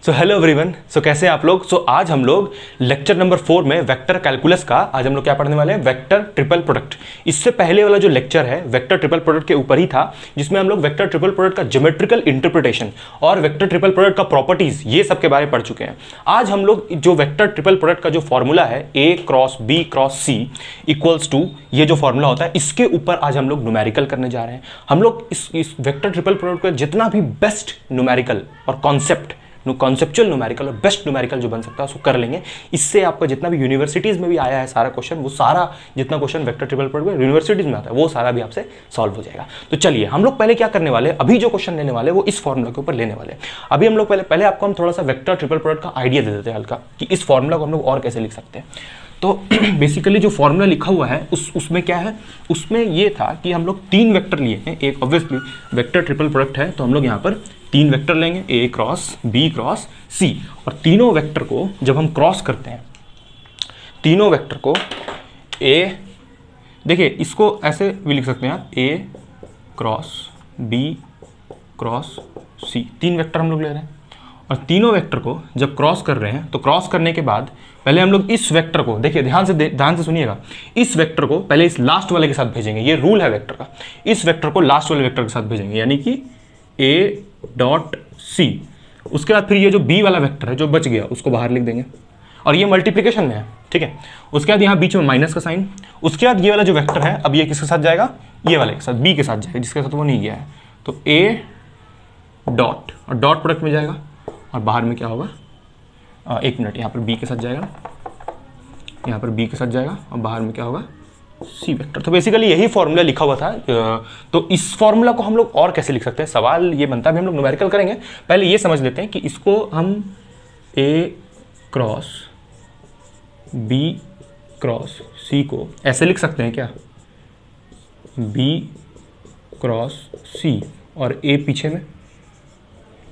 So hello everyone. कैसे हैं आप लोग। आज हम लोग लेक्चर नंबर 4 में वेक्टर कैलकुलस का आज हम लोग क्या पढ़ने वाले हैं, वेक्टर ट्रिपल प्रोडक्ट। इससे पहले वाला जो लेक्चर है वेक्टर ट्रिपल प्रोडक्ट के ऊपर ही था, जिसमें हम लोग वेक्टर ट्रिपल प्रोडक्ट का ज्योमेट्रिकल इंटरप्रिटेशन और वेक्टर ट्रिपल प्रोडक्ट का प्रॉपर्टीज ये सब के बारे में पढ़ चुके हैं। आज हम लोग जो वेक्टर ट्रिपल प्रोडक्ट का जो फॉर्मूला है A cross B cross C equals to, ये जो फॉर्मूला होता है इसके ऊपर आज हम लोग न्यूमेरिकल करने जा रहे हैं। हम लोग इस वेक्टर ट्रिपल प्रोडक्ट का जितना भी बेस्ट न्यूमेरिकल और कॉन्सेप्चुअल न्यूमेरिकल और बेस्ट न्यूमेरिकल जो बन सकता है उसको कर लेंगे। इससे आपका जितना भी यूनिवर्सिटीज़ में भी आया है सारा क्वेश्चन, वो सारा जितना क्वेश्चन वेक्टर ट्रिपल प्रोडक्ट में यूनिवर्सिटीज़ में आता है वो सारा भी आपसे सॉल्व हो जाएगा। तो चलिए हम लोग पहले क्या करने वाले हैं, अभी जो क्वेश्चन लेने वाले वो इस फॉर्मूला के ऊपर लेने वाले हैं। अभी हम लोग पहले आपको हम थोड़ा सा वेक्टर ट्रिपल प्रोडक्ट का आइडिया दे देते हैं हल्का, कि इस फॉर्मूला को हम लोग और कैसे लिख सकते हैं। तो बेसिकली जो फॉर्मूला लिखा हुआ है उसमें क्या है, उसमें ये था कि हम लोग 3 वेक्टर लिए हैं। एक ऑब्वियसली वेक्टर ट्रिपल प्रोडक्ट है तो हम लोग यहाँ पर 3 वेक्टर लेंगे, A cross B cross C, और तीनों वेक्टर को जब हम क्रॉस करते हैं, तीनों वेक्टर को A, देखिए इसको ऐसे भी लिख सकते हैं आप, A cross B cross C, 3 vector हम लोग ले रहे हैं। और तीनों वेक्टर को जब क्रॉस कर रहे हैं तो क्रॉस करने के बाद पहले हम लोग इस वेक्टर को, देखिए ध्यान से सुनिएगा, इस वेक्टर को पहले इस लास्ट वाले के साथ भेजेंगे। ये रूल है वेक्टर का, इस वेक्टर को लास्ट वाले वेक्टर के साथ भेजेंगे, यानी कि A डॉट C। उसके बाद फिर ये जो B वाला वेक्टर है जो बच गया उसको बाहर लिख देंगे, और ये मल्टीप्लिकेशन में है, ठीक है। उसके बाद यहाँ बीच में माइनस का साइन। उसके बाद ये वाला जो वेक्टर है अब ये किसके साथ जाएगा, ये वाले के साथ, B के साथ जाएगा, जिसके साथ वो नहीं गया है। तो A डॉट और डॉट प्रोडक्ट में जाएगा, और बाहर में क्या होगा, एक मिनट, यहाँ पर B के साथ जाएगा, यहाँ पर B के साथ जाएगा, और बाहर में क्या होगा, C वेक्टर। तो बेसिकली यही फॉर्मूला लिखा हुआ था। तो इस फॉर्मूला को हम लोग और कैसे लिख सकते हैं, सवाल ये बनता है। हम लोग न्यूमेरिकल करेंगे, पहले ये समझ लेते हैं कि इसको हम A cross B cross C को ऐसे लिख सकते हैं क्या, B क्रॉस C और A पीछे में।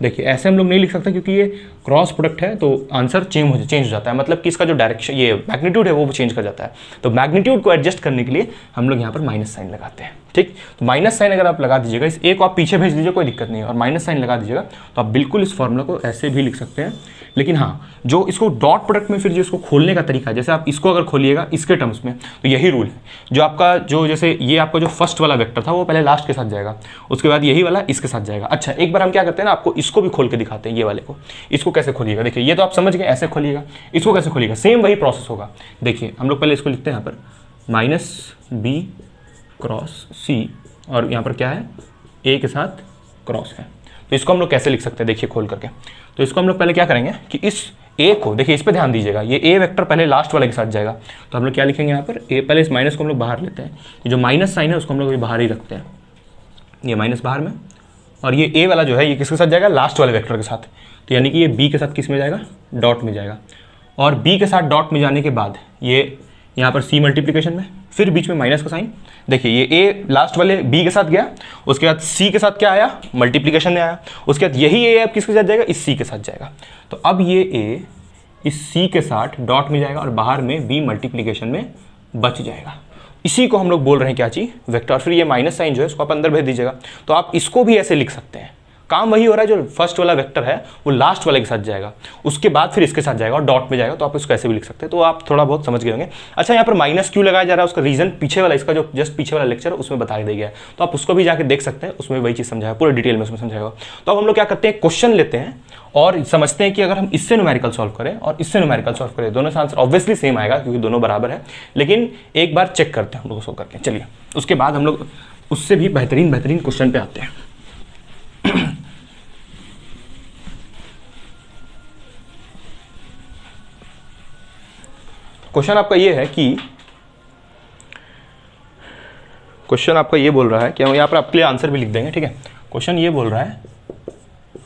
देखिए ऐसे हम लोग नहीं लिख सकते क्योंकि ये क्रॉस प्रोडक्ट है, तो आंसर चेंज हो जाता है, मतलब कि इसका जो डायरेक्शन, ये मैग्नीट्यूड है वो चेंज कर जाता है। तो मैग्नीट्यूड को एडजस्ट करने के लिए हम लोग यहाँ पर माइनस साइन लगाते हैं, ठीक। तो माइनस साइन अगर आप लगा दीजिएगा, इस A को आप पीछे भेज दीजिए, कोई दिक्कत नहीं है, और माइनस साइन लगा दीजिएगा, तो आप बिल्कुल इस फॉर्मूला को ऐसे भी लिख सकते हैं। लेकिन हाँ, जो इसको डॉट प्रोडक्ट में फिर जो इसको खोलने का तरीका है, जैसे आप इसको अगर खोलिएगा इसके टर्म्स में, तो यही रूल है। जो आपका जो जैसे ये आपका जो फर्स्ट वाला वेक्टर था वो पहले लास्ट के साथ जाएगा, उसके बाद यही वाला इसके साथ जाएगा। अच्छा, एक बार हम क्या करते हैं ना, आपको इसको भी खोल के दिखाते हैं, ये वाले को। इसको कैसे खोलिएगा, देखिए ये तो आप समझ गए, ऐसे खोलिएगा। इसको कैसे खोलिएगा, सेम वही प्रोसेस होगा। देखिए हम लोग पहले इसको लिखते हैं यहाँ पर माइनस B क्रॉस C, और यहाँ पर क्या है, A के साथ क्रॉस है। तो इसको हम लोग कैसे लिख सकते हैं, देखिए खोल करके। तो इसको हम लोग पहले क्या करेंगे कि इस A को, देखिए इस पे ध्यान दीजिएगा, ये A वेक्टर पहले लास्ट वाले के साथ जाएगा, तो हम लोग क्या लिखेंगे यहाँ पर A, पहले इस माइनस को हम लोग बाहर लेते हैं, ये जो माइनस साइन है उसको हम लोग बाहर ही रखते हैं, ये माइनस बाहर में, और ये A वाला जो है ये किसके साथ जाएगा, लास्ट वाले वेक्टर के साथ। तो यानी कि ये B के साथ किस में जाएगा, डॉट में जाएगा, और B के साथ डॉट में जाने के बाद ये यहाँ पर C मल्टीप्लिकेशन में, फिर बीच में माइनस का साइन। देखिए ये A लास्ट वाले B के साथ गया, उसके बाद C के साथ क्या आया, मल्टीप्लिकेशन में आया, उसके बाद यही A अब किसके साथ जाएगा, इस C के साथ जाएगा। तो अब ये A इस C के साथ डॉट में जाएगा, और बाहर में B मल्टीप्लिकेशन में बच जाएगा। इसी को हम लोग बोल रहे हैं क्या चीज़, वेक्टर। और फिर ये माइनस साइन जो है इसको आप अंदर भेज दीजिएगा। तो आप इसको भी ऐसे लिख सकते हैं, काम वही हो रहा है, जो फर्स्ट वाला वेक्टर है वो लास्ट वाले के साथ जाएगा, उसके बाद फिर इसके साथ जाएगा और डॉट में जाएगा। तो आप इसको ऐसे भी लिख सकते हैं, तो आप थोड़ा बहुत समझ गए होंगे। अच्छा, यहाँ पर माइनस क्यों लगाया जा रहा है, उसका रीजन पीछे वाला, इसका जो जस्ट पीछे वाला लेक्चर है उसमें बता दिया गया है, तो आप उसको भी जाकर देख सकते हैं, उसमें वही चीज़ समझाया, पूरे डिटेल में उसमें समझाएगा। तो अब हम लोग क्या करते हैं, क्वेश्चन लेते हैं और समझते हैं कि अगर हम इससे न्यूमेरिकल सॉल्व करें और इससे न्यूमेरिकल सॉल्व करें, दोनों से आंसर ऑब्वियसली सेम आएगा क्योंकि दोनों बराबर है, लेकिन एक बार चेक करते हैं हम लोग सॉल्व करके। चलिए उसके बाद हम लोग उससे भी बेहतरीन क्वेश्चन पे आते हैं। क्वेश्चन आपका ये है कि, क्वेश्चन आपका ये बोल रहा है कि हम यहाँ पर आपके लिए आंसर भी लिख देंगे, ठीक है। क्वेश्चन ये बोल रहा है,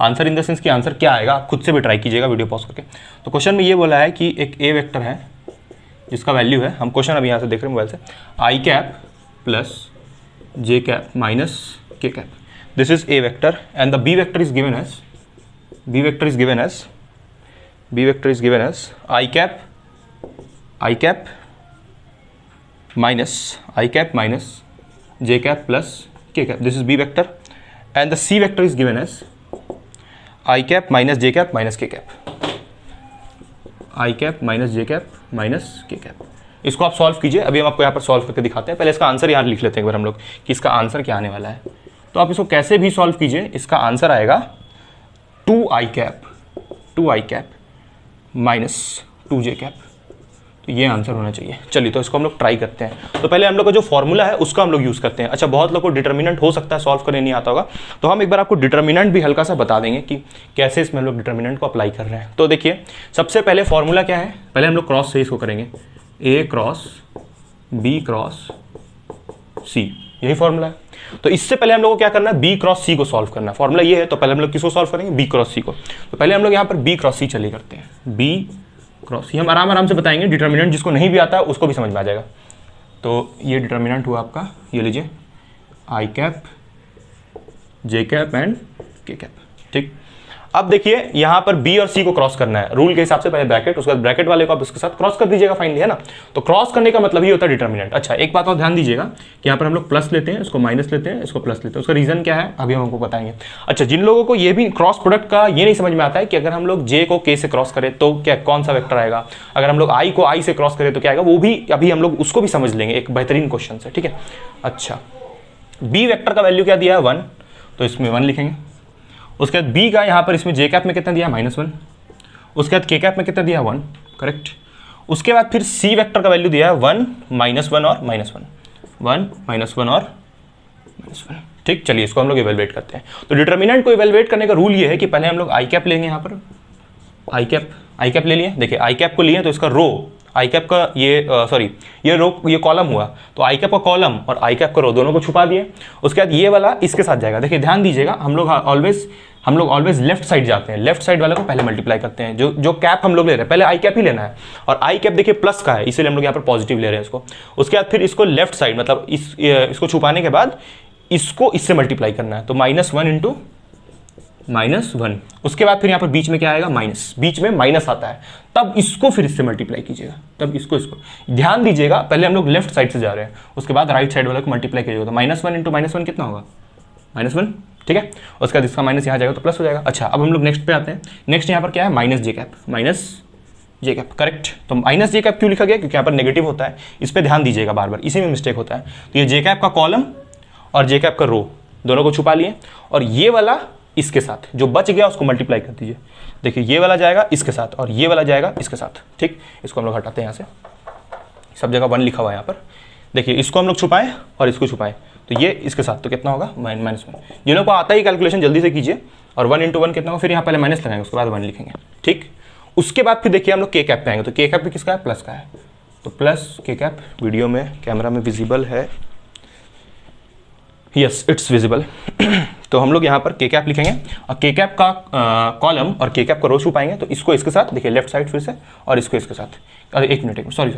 आंसर इन द सेंस कि आंसर क्या आएगा, आप खुद से भी ट्राई कीजिएगा वीडियो पॉज करके। तो क्वेश्चन में ये बोला है कि एक A वेक्टर है जिसका वैल्यू है, हम क्वेश्चन अभी यहाँ से देख रहे हैं मोबाइल से, I cap plus J cap minus K cap, this is A vector, and the B vector is given as, B vector is given as I cap minus J cap plus K cap, this is B vector, and the C vector is given as I cap minus J cap minus K cap, I cap minus J cap minus K cap. इसको आप solve कीजिए, अभी हम आपको यहाँ पर solve करके दिखाते हैं। पहले इसका आंसर यहाँ लिख लेते हैं एक बार हम लोग कि इसका आंसर क्या आने वाला है। तो आप इसको कैसे भी सॉल्व कीजिए, इसका आंसर आएगा 2i cap minus 2j cap. तो ये आंसर होना चाहिए। चलिए तो इसको हम लोग ट्राई करते हैं। तो पहले हम लोग का जो फॉर्मूला है उसका हम लोग यूज़ करते हैं। अच्छा, बहुत लोग को डिटर्मिनेंट हो सकता है सॉल्व करने नहीं आता होगा, तो हम एक बार आपको डिटर्मिनेंट भी हल्का सा बता देंगे कि कैसे इसमें हम लोग डिटर्मिनेंट को अप्लाई कर रहे हैं। तो देखिए, सबसे पहले फॉर्मूला क्या है, पहले हम लोग क्रॉस से इसको करेंगे, ए क्रॉस बी क्रॉस सी, यही फॉर्मूला है। तो इससे पहले हम लोग को क्या करना है, बी क्रॉस सी को सॉल्व करना है। फॉर्मूला ये है, तो पहले हम लोग किसको सॉल्व करेंगे, बी क्रॉस सी को। तो पहले हम लोग यहाँ पर बी क्रॉस सी चलिए करते हैं, बी क्रॉस सी। हम आराम से बताएंगे, डिटर्मिनेंट जिसको नहीं भी आता है उसको भी समझ में आ जाएगा। तो ये डिटर्मिनेंट हुआ आपका, ये लीजिए आई cap J cap and K cap, ठीक। अब देखिए यहाँ पर बी और सी को क्रॉस करना है रूल के हिसाब से, पहले ब्रैकेट, उसके बाद ब्रैकेट वाले को आप इसके साथ क्रॉस कर दीजिएगा फाइनली, है ना। तो क्रॉस करने का मतलब ही होता है डिटर्मिनेंट। अच्छा, एक बात और ध्यान दीजिएगा कि यहाँ पर हम लोग प्लस लेते हैं, इसको माइनस लेते हैं, इसको प्लस लेते हैं। उसका रीजन क्या है अभी हम आपको बताएंगे। अच्छा, जिन लोगों को ये भी क्रॉस प्रोडक्ट का ये नहीं समझ में आता है कि अगर हम लोग जे को के से क्रॉस करें तो क्या कौन सा वेक्टर आएगा, अगर हम लोग आई को आई से क्रॉस करें तो क्या आएगा, वो भी अभी हम लोग उसको भी समझ लेंगे, एक बेहतरीन क्वेश्चन से, ठीक है। अच्छा, बी वेक्टर का वैल्यू क्या दिया है 1, तो इसमें 1 लिखेंगे। उसके बाद बी का यहाँ पर इसमें जे कैप में कितना दिया, -1। उसके बाद के कैप में कितना दिया, 1, करेक्ट। उसके बाद फिर सी वेक्टर का वैल्यू दिया है 1 -1 और -1, 1 -1 और -1, ठीक। चलिए इसको हम लोग इवेलुएट करते हैं। तो डिटर्मिनेंट को इवेलुएट करने का रूल ये है कि पहले हम लोग आई कैप लेंगे, यहाँ पर आई कैप ले लिए। देखिए आई कैप को लिए तो इसका रो, आई कैप का ये रो, ये कॉलम हुआ, तो आई कैप का कॉलम और आई कैप का रो दोनों को छुपा दिए। उसके बाद ये वाला इसके साथ जाएगा। देखिए ध्यान दीजिएगा, हम लोग ऑलवेज लेफ्ट साइड जाते हैं, लेफ्ट साइड वाले को पहले मल्टीप्लाई करते हैं। जो कैप हम लोग ले रहे हैं, पहले आई कैप ही लेना है, और आई कैप देखिए प्लस का है, इसीलिए हम लोग यहाँ पर पॉजिटिव ले रहे हैं इसको। उसके बाद फिर इसको लेफ्ट साइड, मतलब इसको छुपाने के बाद इसको इससे मल्टीप्लाई करना है, तो -1 इंटू -1। उसके बाद फिर यहाँ पर बीच में क्या आएगा, माइनस, बीच में माइनस आता है, तब इसको फिर इससे मल्टीप्लाई कीजिएगा, तब इसको ध्यान दीजिएगा, पहले हम लोग लेफ्ट साइड से जा रहे हैं, उसके बाद राइट साइड वाले को मल्टीप्लाई कीजिएगा। तो -1 इंटू -1 कितना होगा, -1, ठीक है। उसके बाद इसका माइनस यहाँ जाएगा तो प्लस हो जाएगा। अच्छा, अब हम लोग नेक्स्ट पे आते हैं। नेक्स्ट यहाँ पर क्या है, माइनस जे कैप, करेक्ट। तो माइनस जे कैप क्यों लिखा गया, क्योंकि यहाँ पर नेगेटिव होता है, इस पर ध्यान दीजिएगा बार बार, इसी में मिस्टेक होता है। तो ये जे कैप का कॉलम और जे कैप का रो दोनों को छुपा लिए, और ये वाला इसके साथ जो बच गया उसको मल्टीप्लाई कर दीजिए। देखिए ये वाला जाएगा इसके साथ और ये वाला जाएगा इसके साथ, ठीक। इसको हम लोग हटाते हैं यहाँ से, सब जगह 1 लिखा हुआ है यहाँ पर। देखिए इसको हम लोग छुपाएं और इसको छुपाएं, तो ये इसके साथ, तो कितना होगा, -1। ये लोग को आता ही कैलकुलेशन जल्दी से कीजिए। और 1 इंटू 1 कितना होगा, फिर यहाँ पहले माइनस लगाएंगे, उसके बाद 1 लिखेंगे, ठीक। उसके बाद फिर देखिए हम लोग के कैप पे आएंगे, तो के कैप भी किसका है, प्लस का है, तो प्लस के कैप। वीडियो में कैमरा में विजिबल है, यस इट्स विजिबल। तो हम लोग यहाँ पर के कैप लिखेंगे और के कैप का कॉलम और के कैप का रो छुपाएंगे, तो इसको इसके साथ, देखिए लेफ्ट साइड फिर से, और इसको इसके साथ। अरे एक मिनट, सॉरी,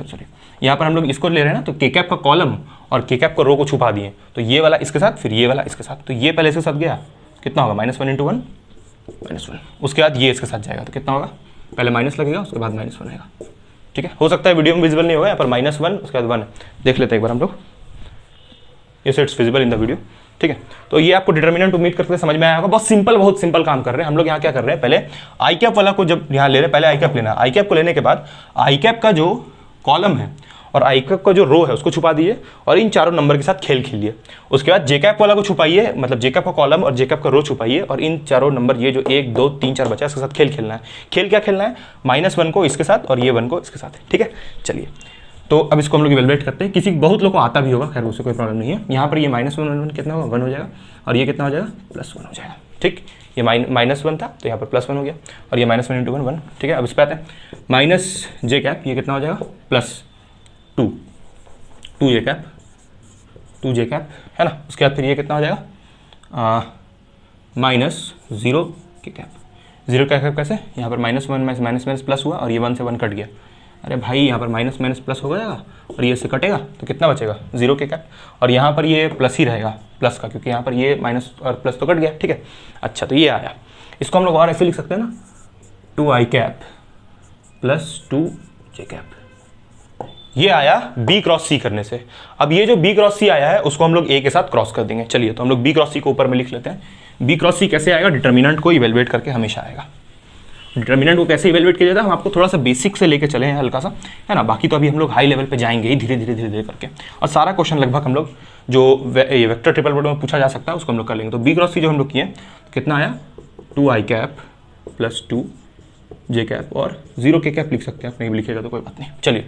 यहाँ पर हम लोग इसको ले रहे हैं ना, तो के कैप का कॉलम और के कैप का रो को छुपा दिए, तो ये वाला इसके साथ, फिर ये वाला इसके साथ। तो ये पहले इसके साथ गया, कितना होगा, -1 इंटू 1, -1। उसके बाद ये इसके साथ जाएगा, तो कितना होगा, पहले माइनस लगेगा, उसके बाद -1 आएगा, ठीक है। हो सकता है वीडियो में विजिबल नहीं होगा, यहाँ पर -1 उसके बाद 1 देख लेते हैं एक बार हम लोग। ये it's visible in the video, ठीक है। तो ये आपको डिटर्मिनेंट उम्मीद करके समझ में आया होगा। बहुत सिंपल काम कर रहे हैं हम लोग। यहाँ क्या कर रहे हैं, पहले आई कैप वाला को जब यहाँ ले रहे हैं, पहले आई कैप लेना है। आई कैप को लेने के बाद आई कैप का जो कॉलम है और आई कैप का जो रो है उसको छुपा दीजिए, और इन चारों नंबर के साथ खेलिए। उसके बाद जे कैप वाला को छुपाइए, मतलब जे कैप का कॉलम और जे कैप का रो छुपाइए, और इन चारों नंबर, ये जो 1 2 3 4 बचा है, इसके साथ खेलना है। खेल क्या खेलना है, -1 को इसके साथ और ये 1 को इसके साथ, ठीक है। चलिए तो अब इसको हम लोग इवेलुएट करते हैं। बहुत लोग को आता भी होगा, खैर उससे कोई प्रॉब्लम नहीं है। यहाँ पर ये -1 कितना होगा, 1 हो जाएगा, और ये कितना हो जाएगा, +1 हो जाएगा, ठीक। ये -1 था तो यहाँ पर +1 हो गया, और ये -1 इंटू 1, ठीक है। अब इस पर आते हैं, माइनस जे कैप, ये कितना हो जाएगा, +2 जे कैप, है ना। उसके बाद फिर ये कितना हो जाएगा, -0 के कैप। 0 का कैप कैसे, यहाँ पर -1 माइनस प्लस हुआ, और ये 1 से 1 कट गया। अरे भाई यहाँ पर माइनस प्लस हो जाएगा, और ये इससे कटेगा, तो कितना बचेगा, 0 के कैप। और यहाँ पर ये प्लस ही रहेगा, प्लस का, क्योंकि यहाँ पर ये माइनस और प्लस तो कट गया, ठीक है। अच्छा, तो ये आया। इसको हम लोग और ऐसे लिख सकते हैं ना, 2i कैप +2j कैप। ये आया बी क्रॉस सी करने से। अब ये जो बी क्रॉस सी आया है उसको हम लोग ए के साथ क्रॉस कर देंगे। चलिए तो हम लोग बी क्रॉस सी को ऊपर में लिख लेते हैं। बी क्रॉस सी कैसे आएगा, डिटर्मिनेंट को इवेलुएट करके हमेशा आएगा। डिटर्मिनेंट को कैसे इवेलुएट किया जाता है, हम आपको थोड़ा सा बेसिक से लेके चले हैं हल्का सा, है ना। बाकी तो अभी हम लोग हाई लेवल पे जाएंगे ही धीरे धीरे करके, और सारा क्वेश्चन लगभग हम लोग जो ये वेक्टर ट्रिपल प्रोडक्ट में पूछा जा सकता है उसको हम लोग कर लेंगे। तो बी क्रॉस सी जो हम लोग किए तो कितना आया, 2i cap plus 2j cap, और 0 के कैप लिख सकते हैं आप, नहीं भी लिखेगा तो कोई बात नहीं। चलिए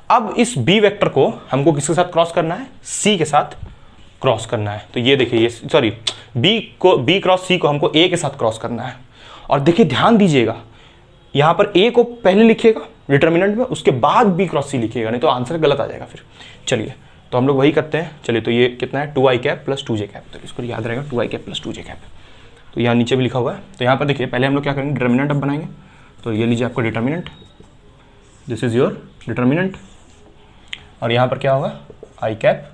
अब इस बी वेक्टर को हमको किसके साथ क्रॉस करना है, सी के साथ क्रॉस करना है। तो ये देखिए, ये सॉरी बी क्रॉस सी को हमको ए के साथ क्रॉस करना है। और देखिए ध्यान दीजिएगा, यहाँ पर ए को पहले लिखिएगा डिटर्मिनेंट में, उसके बाद बी क्रॉस सी लिखिएगा, नहीं तो आंसर गलत आ जाएगा फिर। चलिए तो हम लोग वही करते हैं। चलिए तो ये कितना है, 2i cap plus 2j cap, तो इसको याद रहेगा 2i cap plus 2j cap. तो यहाँ नीचे भी लिखा हुआ है। तो यहाँ पर देखिए पहले हम लोग क्या करेंगे, डिटर्मिनेंट अब बनाएंगे। तो ये लीजिए आपको determinant, this is your determinant, और यहाँ पर क्या होगा, i cap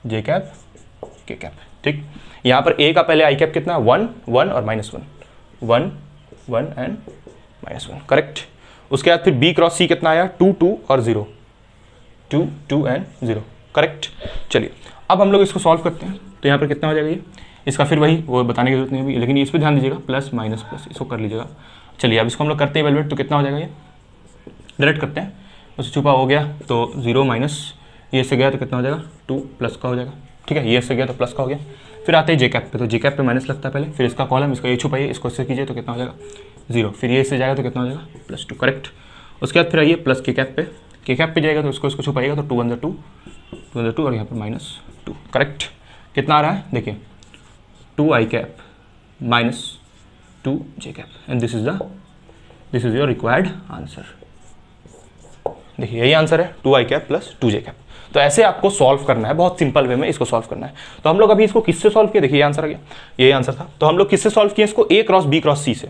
j cap k cap, ठीक। यहाँ पर a का पहले i कैप कितना है, 1 1 और -1, 1 1 एंड -1, करेक्ट। उसके बाद फिर b क्रॉस c कितना आया, 2 2 और 0, 2 2 एंड 0, करेक्ट। चलिए अब हम लोग इसको सॉल्व करते हैं। तो यहाँ पर कितना हो जाएगा ये, इसका फिर वही वो बताने की जरूरत नहीं है, लेकिन इस पर ध्यान दीजिएगा, प्लस माइनस प्लस इसको कर लीजिएगा। चलिए अब इसको हम लोग करते हैं इवेलुएट, तो कितना हो जाएगा, ये डायरेक्ट करते हैं, उससे छुपा हो गया तो 0 माइनस ये से गया तो कितना हो जाएगा, 2 प्लस का हो जाएगा, ठीक है। ये से गया तो प्लस का हो गया। फिर आते हैं जे कैप पे, तो जे कैप पे माइनस लगता है पहले, फिर इसका कॉलम, इसका ये छुपाइए, इसको इससे कीजिए तो कितना हो जाएगा 0, फिर ये इससे जाएगा तो कितना हो जाएगा +2, करेक्ट। उसके बाद फिर आइए प्लस के कैप पे जाएगा तो इसको छुपाइएगा तो 2 1 2 और यहाँ पर -2, करेक्ट। कितना आ रहा है देखिए, 2i cap minus 2j cap, and this is your required answer. देखिए यही आंसर है, 2i cap plus 2j cap. तो ऐसे आपको सॉल्व करना है, बहुत सिंपल वे में इसको सॉल्व करना है। तो हम लोग अभी इसको किससे सॉल्व किए, देखिए ये आंसर आ गया, यही आंसर था। तो हम लोग किससे सॉल्व किए इसको, a cross b cross c से।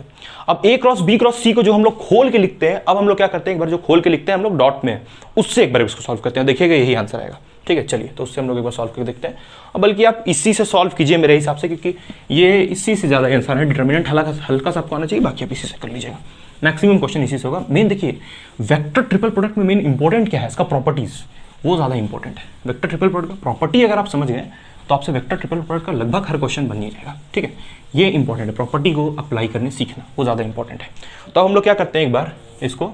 अब a cross b cross c को जो हम लोग खोल के लिखते हैं, अब हम लोग क्या करते हैं, एक बार जो खोल के लिखते हैं हम लोग डॉट में, उससे एक बार इसको सॉल्व करते हैं, देखिएगा यही आंसर आएगा, ठीक है। चलिए तो उससे हम लोग एक बार सॉल्व करके देखते हैं, और बल्कि आप इसी से सॉल्व कीजिए मेरे हिसाब से, क्योंकि ये इसी से ज़्यादा आंसर है। डिटर्मिनेंट हल्का सा आपको आना चाहिए, बाकी आप इसी से कर लीजिएगा, मैक्सिमम क्वेश्चन इसी से होगा। मेन देखिए वेक्टर ट्रिपल प्रोडक्ट में मेन इंपॉर्टेंट क्या है, इसका प्रॉपर्टीज, वो ज़्यादा इंपॉर्टेंट है। वेक्टर ट्रिपल प्रोडक्ट का प्रॉपर्टी अगर आप समझ गए तो आपसे वेक्टर ट्रिपल प्रोडक्ट का लगभग हर क्वेश्चन बन ही जाएगा, ठीक है। ये इंपॉर्टेंट है, प्रॉपर्टी को अप्लाई करने सीखना, वो ज़्यादा इंपॉर्टेंट है। तो हम लोग क्या करते हैं, एक बार इसको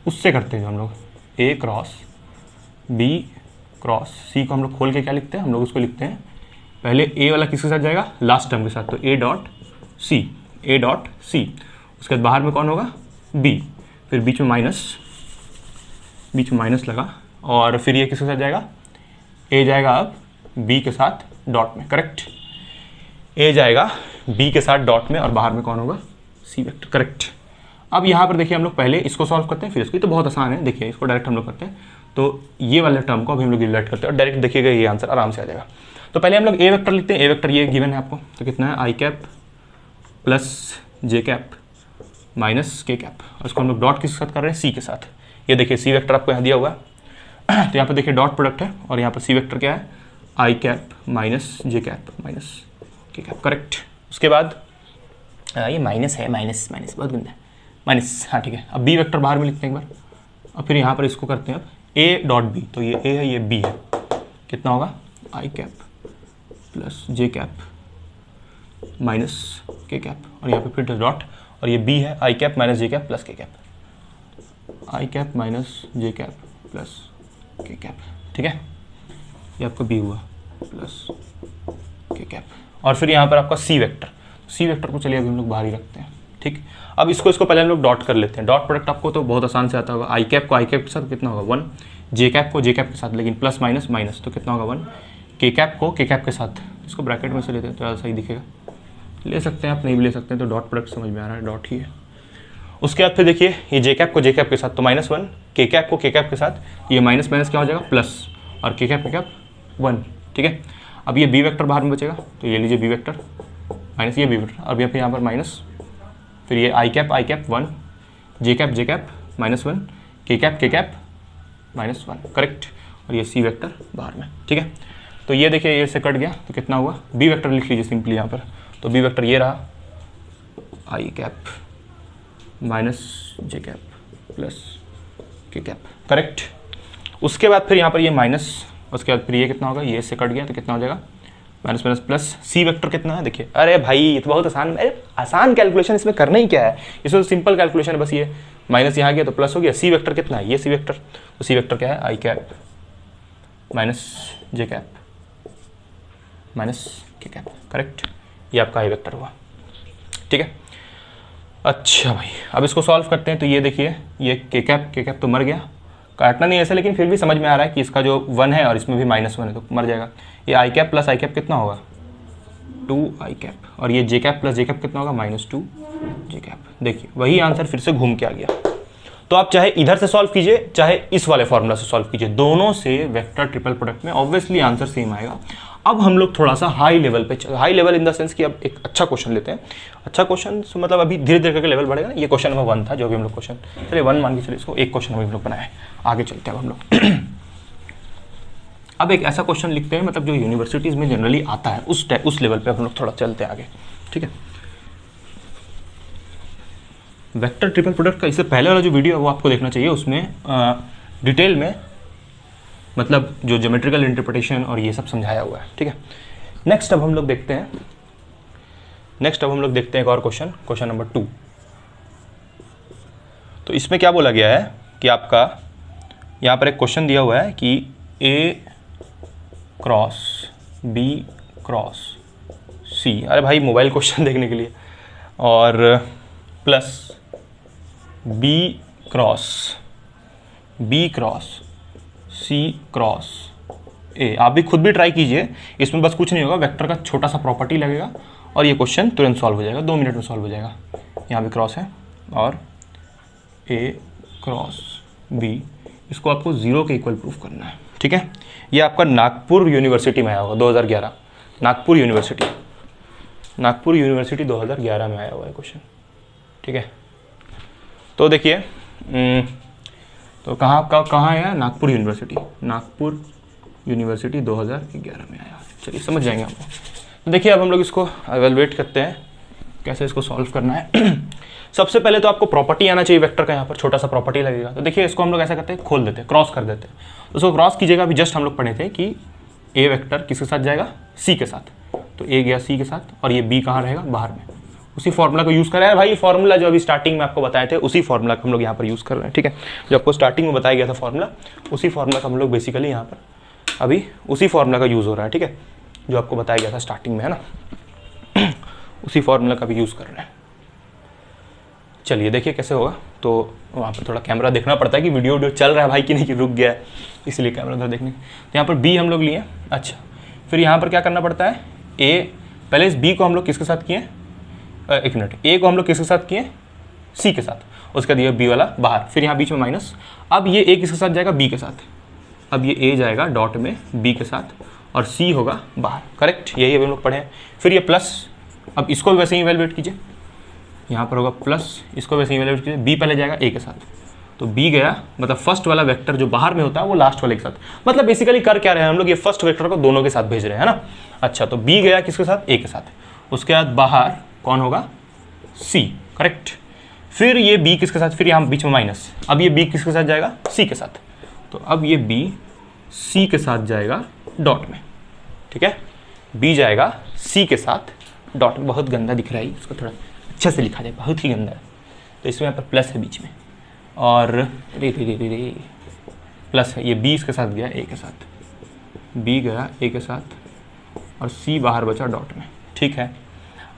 उससे करते हैं, जो हम लोग a cross b cross c को हम लोग खोल के क्या लिखते हैं, हम लोग उसको लिखते हैं पहले a वाला किसके साथ जाएगा, लास्ट टर्म के साथ, तो a डॉट c। उसके बाद बाहर में कौन होगा, b, फिर बीच में माइनस लगा, और फिर ये किसके साथ जाएगा, a जाएगा अब b के साथ डॉट में, करेक्ट। a जाएगा b के साथ डॉट में, और बाहर में कौन होगा, c वेक्टर, करेक्ट। अब यहाँ पर देखिए हम लोग पहले इसको सॉल्व करते हैं, फिर इसको, तो बहुत आसान है। देखिए इसको डायरेक्ट हम लोग करते हैं, तो ये वाले टर्म को अभी हम लोग डिलीट करते हैं और डायरेक्ट देखिएगा ये आंसर आराम से आ जाएगा। तो पहले हम लोग a वेक्टर लिखते हैं, a वेक्टर ये गिवन है आपको, तो कितना है, i cap plus j cap minus k cap, और इसको हम लोग डॉट किसके साथ कर रहे हैं, c के साथ। ये देखिए c वेक्टर आपको यहाँ दिया हुआ है, तो यहाँ पर देखिए डॉट प्रोडक्ट है, और यहाँ पर c वेक्टर क्या है, i cap minus j cap minus k cap, correct. उसके बाद ये माइनस है, माइनस बहुत गंदा है, माइनस, हाँ ठीक है। अब b वेक्टर बाहर में लिखते हैं एक बार, और फिर यहाँ पर इसको करते हैं अब a डॉट b, तो ये a है ये b है, कितना होगा, i cap plus j cap minus k cap, और यहाँ पे फिर डॉट, और ये b है i cap minus j cap plus k cap, i cap minus j cap plus k cap, ठीक है। ये आपका b हुआ प्लस k कैप, और फिर यहाँ पर आपका c वेक्टर को चलिए अभी हम लोग बाहर ही रखते हैं, ठीक। अब इसको पहले हम लोग डॉट कर लेते हैं। डॉट प्रोडक्ट आपको तो बहुत आसान से आता होगा, आई कैप को आई कैप के साथ कितना होगा 1, जे कैप को जे कैप के साथ, लेकिन प्लस माइनस माइनस, तो कितना होगा 1, के कैप को के कैप के साथ, इसको ब्रैकेट में से लेते हैं तो ज़्यादा सही दिखेगा, ले सकते हैं आप, नहीं भी ले सकते हैं, तो डॉट प्रोडक्ट समझ में आ रहा है, डॉट ही है। उसके बाद फिर देखिए ये जे कैप को जे कैप के साथ, तो -1, के कैप को के कैप के साथ, ये माइनस माइनस क्या हो जाएगा प्लस, और के कैप 1, ठीक है। अब ये बी वेक्टर बाहर में बचेगा, तो ये लीजिए बी वेक्टर माइनस ये बी वेक्टर, अब यहाँ पर माइनस, फिर ये आई कैप 1, जे कैप -1, के कैप -1, करेक्ट, और ये सी वेक्टर बाहर में, ठीक है। तो ये देखिए ये से कट गया, तो कितना हुआ, बी वेक्टर लिख लीजिए सिंपली यहाँ पर, तो बी वेक्टर ये रहा, आई cap minus J cap plus के कैप, करेक्ट। उसके बाद फिर यहाँ पर ये माइनस, उसके बाद फिर ये कितना होगा, ये इससे कट गया तो कितना हो जाएगा minus minus plus. C vector कितना है देखिए, अरे भाई ये तो बहुत आसान, अरे आसान कैलकुलेशन, इसमें करना ही क्या है, इसमें तो सिंपल कैलकुलेशन है बस। ये माइनस यहाँ गया तो प्लस हो गया। सी वेक्टर कितना है, ये सी वेक्टर, तो सी वेक्टर क्या है, I cap minus J cap minus K cap, correct. ये आपका आई वेक्टर हुआ, ठीक है। अच्छा भाई अब इसको सॉल्व करते हैं। तो ये देखिए ये के कैप तो मर गया, काटना नहीं ऐसे, लेकिन फिर भी समझ में आ रहा है कि इसका जो 1 है और इसमें भी -1 है तो मर जाएगा। ये आई कैप प्लस आई कैप कितना होगा, 2 आई कैप, और ये जे कैप प्लस जे कैप कितना होगा, -2 जे कैप। देखिए वही आंसर फिर से घूम के आ गया। तो आप चाहे इधर से सॉल्व कीजिए चाहे इस वाले फॉर्मूला से सॉल्व कीजिए, दोनों से वेक्टर ट्रिपल प्रोडक्ट में ऑब्वियसली आंसर सेम आएगा। अब हम लोग थोड़ा सा हाई लेवल पे, high level in the sense कि अब एक अच्छा क्वेश्चन लेते हैं। अच्छा क्वेश्चन मतलब अभी धीरे धीरे करके लेवल बढ़ेगा ना। ये क्वेश्चन नंबर 1 था जो भी हम लोग क्वेश्चन, चलिए 1 मान के चलिए इसको, एक क्वेश्चन हम लोग बनाया है। आगे चलते हैं अब हम लोग अब एक ऐसा क्वेश्चन लिखते हैं मतलब जो यूनिवर्सिटीज़ में जनरली आता है, उस लेवल पे हम लोग थोड़ा चलते हैं आगे, ठीक है। वेक्टर ट्रिपल प्रोडक्ट का इससे पहले वाला जो वीडियो है वो आपको देखना चाहिए, उसमें डिटेल में मतलब जो ज्योमेट्रिकल इंटरप्रिटेशन और ये सब समझाया हुआ है, ठीक है। नेक्स्ट अब हम लोग देखते हैं एक और क्वेश्चन नंबर 2। तो इसमें क्या बोला गया है कि आपका यहाँ पर एक क्वेश्चन दिया हुआ है कि A cross B cross C, अरे भाई मोबाइल क्वेश्चन देखने के लिए, और plus B cross C cross A. आप भी खुद भी ट्राई कीजिए, इसमें बस कुछ नहीं होगा, वेक्टर का छोटा सा प्रॉपर्टी लगेगा और ये क्वेश्चन तुरंत सॉल्व हो जाएगा, 2 मिनट में सॉल्व हो जाएगा। यहाँ भी क्रॉस है और ए क्रॉस बी, इसको आपको 0 के इक्वल प्रूफ करना है, ठीक है। ये आपका नागपुर यूनिवर्सिटी में आया होगा 2011, नागपुर यूनिवर्सिटी 2011 में आया हुआ है क्वेश्चन, ठीक है। तो देखिए तो कहाँ है, नागपुर यूनिवर्सिटी 2011 में आया, चलिए समझ जाएंगे आपको। तो देखिए अब हम लोग इसको एवेलुएट करते हैं कैसे इसको सॉल्व करना है। सबसे पहले तो आपको प्रॉपर्टी आना चाहिए वेक्टर का, यहाँ पर छोटा सा प्रॉपर्टी लगेगा। तो देखिए इसको हम लोग ऐसा करते हैं, खोल देते हैं, क्रॉस कर देते हैं। तो उसको क्रॉस कीजिएगा, अभी जस्ट हम लोग पढ़े थे कि ए वेक्टर किसके साथ जाएगा, सी के साथ, तो ए गया सी के साथ और ये बी कहाँ रहेगा, बाहर में। उसी फॉर्मूला को यूज़ कर रहे हैं भाई, फॉर्मूला जो अभी स्टार्टिंग में आपको बताए थे उसी फॉर्मूला को हम लोग यहाँ पर यूज़ कर रहे हैं, ठीक है। जो आपको स्टार्टिंग में बताया गया था फॉर्मूला, उसी फॉर्मूला का हम लोग बेसिकली यहाँ पर अभी उसी फॉर्मूला का यूज़ हो रहा है, ठीक है। जो आपको बताया गया था स्टार्टिंग में, है ना, उसी फॉर्मूला का भी यूज़ कर रहे हैं। चलिए देखिए कैसे होगा। तो वहाँ पर थोड़ा कैमरा देखना पड़ता है कि वीडियो चल रहा है भाई कि नहीं, कि रुक गया है, इसलिए कैमरा उधर देखने। तो यहाँ पर बी हम लोग लिए, अच्छा फिर यहाँ पर क्या करना पड़ता है, ए, पहले इस बी को हम लोग किसके साथ किए, एक मिनट, ए को हम लोग किसके साथ किए, सी के साथ, उसका दिया बी वाला बाहर, फिर यहाँ बीच में माइनस। अब ये ए किसके साथ जाएगा, बी के साथ, अब ये ए जाएगा डॉट में बी के साथ और सी होगा बाहर, करेक्ट, यही अभी हम लोग पढ़े हैं। फिर ये प्लस, अब इसको भी वैसे ही इवैल्यूएट कीजिए, यहाँ पर होगा प्लस, इसको वैसे ही इवैल्यूएट कीजिए, बी पहले जाएगा ए के साथ, तो बी गया, मतलब फर्स्ट वाला वेक्टर जो बाहर में होता है वो लास्ट वाले के साथ, मतलब बेसिकली कर क्या रहे हैं हम लोग, ये फर्स्ट वेक्टर को दोनों के साथ भेज रहे हैं, है ना। अच्छा तो बी गया किसके साथ, ए के साथ, उसके बाद बाहर कौन होगा, सी, करेक्ट। फिर ये बी किसके साथ, फिर यहाँ बीच में माइनस, अब ये बी किसके साथ जाएगा, सी के साथ, तो अब ये बी सी के साथ जाएगा डॉट में, ठीक है, बी जाएगा सी के साथ डॉट में। बहुत गंदा दिख रहा है, इसको थोड़ा अच्छा से लिखा जाए, बहुत ही गंदा है। तो इसमें यहाँ पर प्लस है बीच में, और रे प्लस है, ये बी इसके साथ गया ए के साथ, बी गया ए के साथ और सी बाहर बचा डॉट में, ठीक है।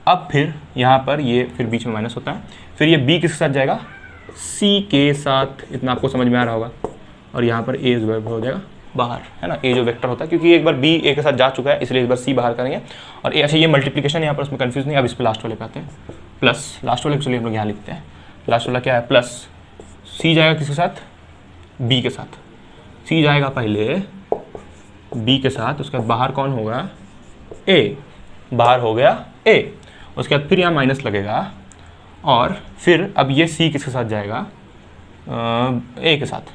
अब फिर यहाँ पर ये फिर बीच में माइनस होता है, फिर ये बी किसके साथ जाएगा, सी के साथ, इतना आपको समझ में आ रहा होगा, और यहाँ पर ए हो जाएगा बाहर, है ना, ए जो वेक्टर होता है, क्योंकि एक बार बी ए के साथ जा चुका है इसलिए इस बार सी बाहर करेंगे। और ए, अच्छा ये मल्टीप्लिकेशन यहाँ पर, उसमें कंफ्यूज नहीं। अब इस पर लास्ट वाले पे आते हैं, प्लस, लास्ट वाले चलिए हम लोग यहाँ लिखते हैं, लास्ट वाला क्या है, प्लस, सी जाएगा किसके साथ, बी के साथ, सी जाएगा पहले बी के साथ, उसके बाद बाहर कौन होगा, ए, बाहर हो गया ए, उसके बाद फिर यहाँ माइनस लगेगा, और फिर अब ये सी किसके साथ जाएगा, ए के साथ,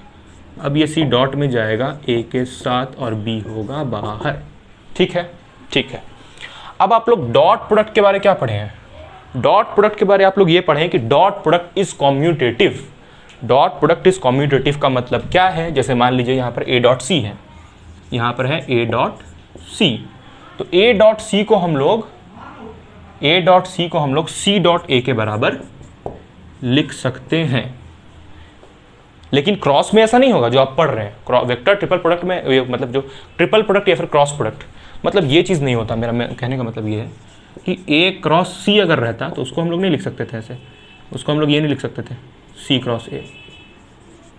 अब ये सी डॉट में जाएगा ए के साथ और बी होगा बाहर, ठीक है, ठीक है। अब आप लोग डॉट प्रोडक्ट के बारे में क्या पढ़े हैं, डॉट प्रोडक्ट के बारे में आप लोग ये पढ़ें कि dot product is commutative, dot product is commutative का मतलब क्या है, जैसे मान लीजिए यहाँ पर ए डॉट सी है, यहाँ पर है ए डॉट सी, तो ए डॉट सी को हम लोग सी डॉट ए के बराबर लिख सकते हैं। लेकिन क्रॉस में ऐसा नहीं होगा जो आप पढ़ रहे हैं। वेक्टर ट्रिपल प्रोडक्ट में मतलब जो ट्रिपल प्रोडक्ट या फिर क्रॉस प्रोडक्ट, मतलब ये चीज़ नहीं होता। मेरा कहने का मतलब ये है कि ए क्रॉस सी अगर रहता तो उसको हम लोग नहीं लिख सकते थे ऐसे, उसको हम लोग ये नहीं लिख सकते थे C cross A.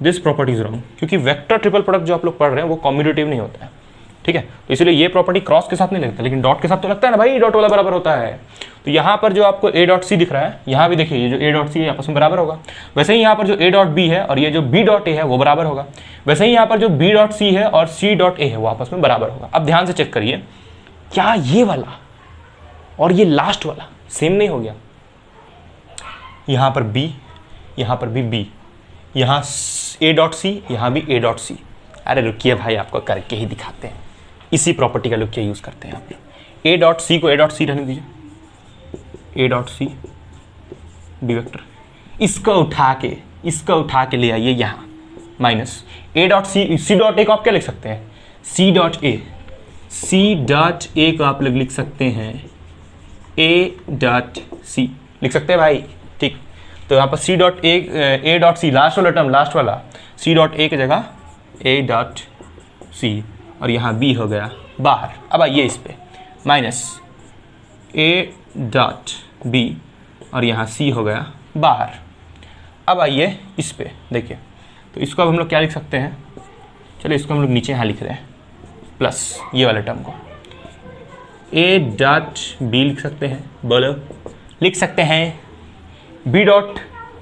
This property is wrong, क्योंकि वेक्टर ट्रिपल प्रोडक्ट जो आप लोग पढ़ रहे हैं वो कॉम्यूटेटिव नहीं होता है, ठीक है। तो इसलिए ये प्रॉपर्टी क्रॉस के साथ नहीं लगता, लेकिन डॉट के साथ तो लगता है ना भाई, डॉट वाला बराबर होता है। तो यहाँ पर जो आपको ए डॉट सी दिख रहा है, यहाँ भी देखिए ये जो ए डॉट सी है आपस में बराबर होगा। वैसे ही यहाँ पर जो ए डॉट बी है और ये जो बी डॉट ए है वो बराबर होगा। वैसे ही यहाँ पर जो बी डॉट सी है और सी डॉट ए है वो आपस में बराबर होगा। अब ध्यान से चेक करिए, क्या ये वाला और ये लास्ट वाला सेम नहीं हो गया? यहाँ पर बी, यहाँ पर भी बी, यहाँ ए डॉट सी, यहाँ भी ए डॉट सी। अरे रुकिए भाई, आपको करके ही दिखाते हैं। इसी प्रॉपर्टी का लोग क्या यूज़ करते हैं आप लोग। ए डॉट सी को ए डॉट सी रहने दीजिए, A dot C B vector, इसको उठा के ले आइए यहाँ, minus A dot C dot A को आप क्या लिख सकते हैं? सी डॉट ए को आप लोग लिख सकते हैं ए डॉट सी, लिख सकते हैं भाई, ठीक। तो यहाँ पर C dot A dot C, last वाला टर्म, लास्ट वाला सी डॉट ए की जगह ए डॉट सी, और यहाँ बी हो गया बाहर। अब आइए इस पे, माइनस ए डॉट बी, और यहाँ सी हो गया बाहर। अब आइए इस पे देखिए, तो इसको अब हम लोग क्या लिख सकते हैं? चलिए इसको हम लोग नीचे यहाँ लिख रहे हैं, प्लस ये वाले टर्म को ए डॉट बी लिख सकते हैं, बोलो लिख सकते हैं। बी डॉट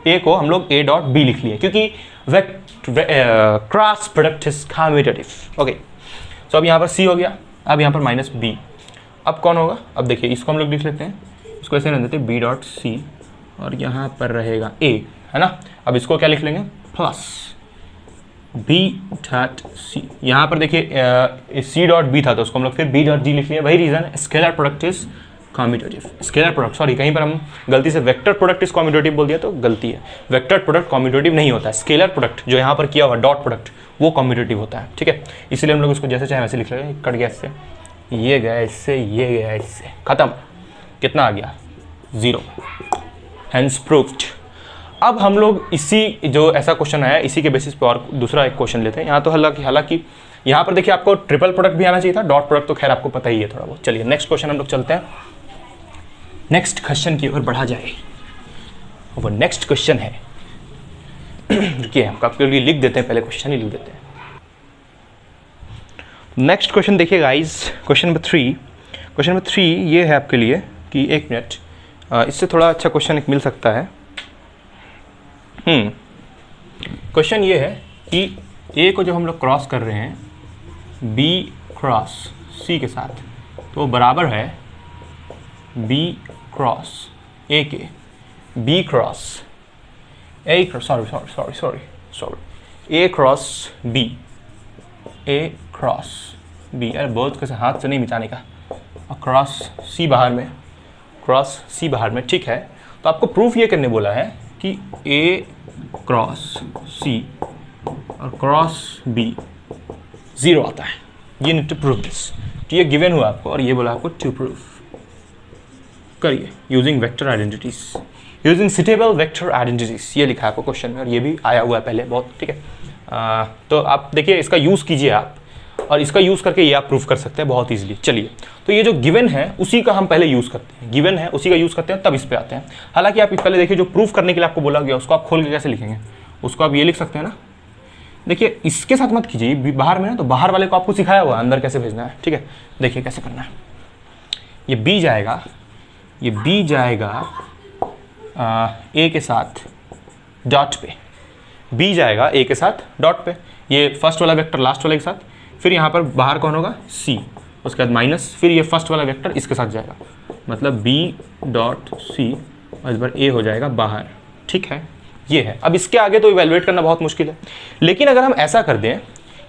ए को हम लोग ए डॉट बी लिख लिए, क्योंकि cross product is commutative. Okay, तो अब यहाँ पर सी हो गया, अब यहाँ पर माइनस बी। अब कौन होगा? अब देखिए इसको हम लोग लिख लेते हैं, इसको ऐसे रहने देते हैं बी डॉट सी, और यहाँ पर रहेगा ए, है ना। अब इसको क्या लिख लेंगे? Plus B dot C. यहाँ पर देखिए सी डॉट बी था तो उसको हम लोग फिर बी डॉट जी लिख लिया। वही reason, scalar product is commutative. Scalar product, sorry कहीं पर हम गलती से वेक्टर प्रोडक्ट इज कम्यूटेटिव बोल दिया तो गलती है। वेक्टर प्रोडक्ट कम्यूटेटिव नहीं होता है, स्केलर प्रोडक्ट जो यहाँ पर किया हुआ डॉट प्रोडक्ट वो कम्यूटेटिव होता है, ठीक है। इसलिए हम लोग उसको जैसे चाहे वैसे लिख लेंगे। कट गया इससे, ये गया इससे, ये गया इससे, खत्म। कितना आ गया? 0। Hence proved. अब हम लोग इसी जो ऐसा क्वेश्चन आया इसी के बेसिस पे और दूसरा एक क्वेश्चन लेते हैं। यहाँ तो हालांकि यहाँ पर देखिए आपको ट्रिपल प्रोडक्ट भी आना चाहिए था, डॉट प्रोडक्ट तो खैर आपको पता ही है थोड़ा बहुत। चलिए नेक्स्ट क्वेश्चन हम लोग चलते हैं, नेक्स्ट क्वेश्चन की ओर बढ़ा जाए। वो नेक्स्ट क्वेश्चन है, रुकिए हम आपके लिए लिख देते हैं, पहले क्वेश्चन ही लिख देते हैं। नेक्स्ट क्वेश्चन देखिए guys, question number 3। Question number 3 ये है आपके लिए कि 1 मिनट, इससे थोड़ा अच्छा क्वेश्चन एक मिल सकता है। क्वेश्चन ये है कि ए को जब हम लोग क्रॉस कर रहे हैं बी क्रॉस सी के साथ, तो बराबर है बी क्रॉस ए के, B cross A, sorry A cross B, A cross B. अरे बहुत कैसे हाथ से नहीं मिटाने का, और क्रॉस सी बाहर में, क्रॉस सी बाहर में, ठीक है। तो आपको प्रूफ ये करने बोला है कि ए क्रॉस सी और क्रॉस बी 0 आता है, ये नीड टू प्रूव दिस। तो ये गिवन हुआ आपको और ये बोला आपको टू प्रूव करिए using vector identities, using suitable vector identities, ये लिखा है आपको क्वेश्चन में और ये भी आया हुआ है पहले बहुत, ठीक है। तो आप देखिए इसका यूज़ कीजिए आप, और इसका यूज़ करके ये आप प्रूफ कर सकते हैं बहुत ईजिली। चलिए, तो ये जो गिवन है उसी का हम पहले यूज़ करते हैं, गिवन है उसी का यूज़ करते हैं, तब इस पे आते हैं। हालांकि आप पहले देखिए जो प्रूफ करने के लिए आपको बोला गया उसको आप खोल के कैसे लिखेंगे, उसको आप ये लिख सकते हैं ना। देखिए इसके साथ मत कीजिए, बाहर में ना, तो बाहर वाले को आपको सिखाया हुआ अंदर कैसे भेजना है, ठीक है। देखिए कैसे करना है, ये बी जाएगा, ये बी जाएगा ए के साथ डॉट पे, बी जाएगा ए के साथ डॉट पे, ये फर्स्ट वाला वेक्टर लास्ट वाले के साथ, फिर यहाँ पर बाहर कौन होगा? सी, उसके बाद माइनस, फिर ये फर्स्ट वाला वेक्टर इसके साथ जाएगा, मतलब बी डॉट सी, और इस बार ए हो जाएगा बाहर, ठीक है। ये है। अब इसके आगे तो इवैल्यूएट करना बहुत मुश्किल है, लेकिन अगर हम ऐसा कर दें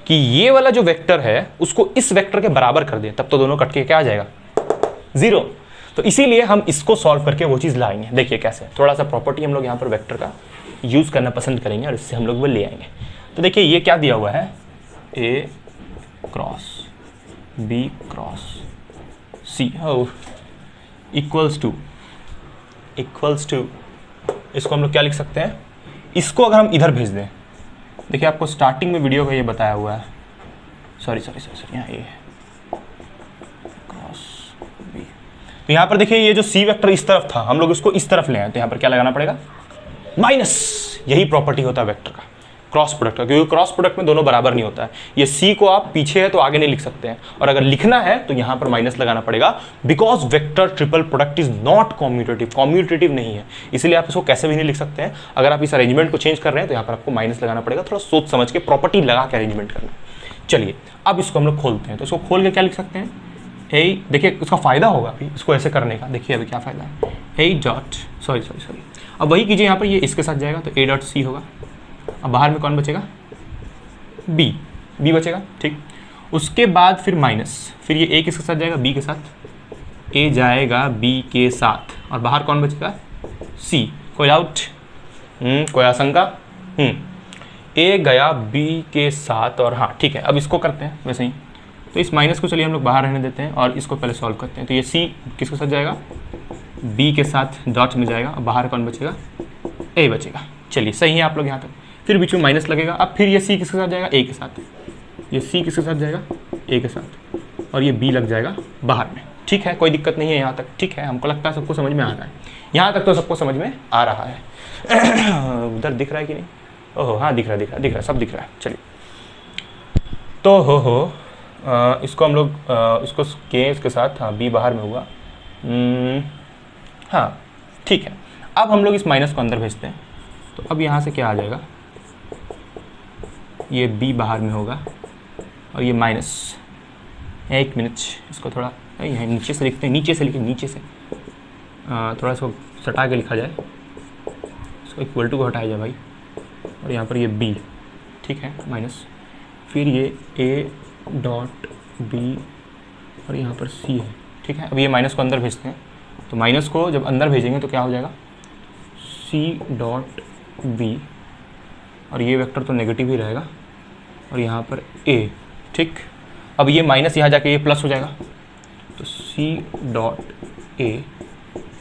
कि ये वाला जो वेक्टर है उसको इस वेक्टर के बराबर कर दें, तब तो दोनों कट के क्या आ जाएगा? 0। तो इसीलिए हम इसको सॉल्व करके वो चीज़ लाएंगे। देखिए कैसे, थोड़ा सा प्रॉपर्टी हम लोग यहाँ पर वेक्टर का यूज़ करना पसंद करेंगे और इससे हम लोग वो ले आएंगे। तो देखिए ये क्या दिया हुआ है, A cross B cross C equals to इसको हम लोग क्या लिख सकते हैं, इसको अगर हम इधर भेज दें, देखिए आपको स्टार्टिंग में वीडियो का ये बताया हुआ है, सॉरी यहाँ ए है क्रॉस बी। तो यहाँ पर देखिए ये जो सी वेक्टर इस तरफ था, हम लोग इसको इस तरफ ले आए, तो यहाँ पर क्या लगाना पड़ेगा, माइनस। यही प्रॉपर्टी होता है वेक्टर का, क्रॉस प्रोडक्ट का, क्योंकि क्रॉस प्रोडक्ट में दोनों बराबर नहीं होता है। ये सी को आप पीछे है तो आगे नहीं लिख सकते हैं, और अगर लिखना है तो यहाँ पर माइनस लगाना पड़ेगा, because vector triple product is not commutative नहीं है, इसलिए आप इसको कैसे भी नहीं लिख सकते हैं। अगर आप इस अरेंजमेंट को चेंज कर रहे हैं तो यहाँ पर आपको माइनस लगाना पड़ेगा, थोड़ा सोच समझ के प्रॉपर्टी लगा के अरेंजमेंट करना। चलिए अब इसको हम लोग खोलते हैं, तो इसको खोल के क्या लिख सकते हैं, ए, देखिए उसका फायदा होगा अभी इसको ऐसे करने का, देखिए अभी क्या फायदा है, ए डॉट सॉरी अब वही कीजिए, यहाँ पर ये इसके साथ जाएगा तो ए डॉट सी होगा, अब बाहर में कौन बचेगा, बी बचेगा, ठीक। उसके बाद फिर माइनस, फिर ये ए किसके साथ जाएगा, बी के साथ, ए जाएगा बी के साथ, और बाहर कौन बचेगा, सी। कोई डाउट, कोई आशंका, ए गया बी के साथ, और हाँ ठीक है। अब इसको करते हैं वैसे ही, तो इस माइनस को चलिए हम लोग बाहर रहने देते हैं और इसको पहले सॉल्व करते हैं। तो ये सी किसके साथ जाएगा, बी के साथ डॉट में जाएगा, और बाहर कौन बचेगा, ए बचेगा। चलिए सही है आप लोग यहाँ तक, फिर बीच में माइनस लगेगा। अब फिर ये सी किसके साथ जाएगा, ए के साथ, ये सी किसके साथ जाएगा, ए के साथ, और ये बी लग जाएगा बाहर में, ठीक है। कोई दिक्कत नहीं है यहाँ तक, ठीक है। हमको लगता है सबको समझ में आ रहा है, यहाँ तक तो सबको समझ में आ रहा है। उधर दिख रहा है कि नहीं, ओहो हाँ दिख रहा है, सब दिख रहा है। चलिए तो इसको हम लोग इसको के इसके साथ, हाँ बी बाहर में हुआ, हाँ ठीक है। अब हम लोग इस माइनस को अंदर भेजते हैं, तो अब यहाँ से क्या आ जाएगा, ये बी बाहर में होगा और ये माइनस, एक मिनट इसको थोड़ा यहाँ नीचे से लिखते हैं, नीचे से थोड़ा इसको सटा के लिखा जाए, इसको इक्वल टू को हटाया जाए भाई, और यहाँ पर ये बी, ठीक है, माइनस, फिर ये ए डॉट बी और यहाँ पर सी है, ठीक है। अब ये माइनस को अंदर भेजते हैं, तो माइनस को जब अंदर भेजेंगे तो क्या हो जाएगा, सी डॉट बी, और ये वेक्टर तो नेगेटिव ही रहेगा, और यहाँ पर ए, ठीक। अब ये माइनस यहाँ जाके ये प्लस हो जाएगा, तो सी डॉट ए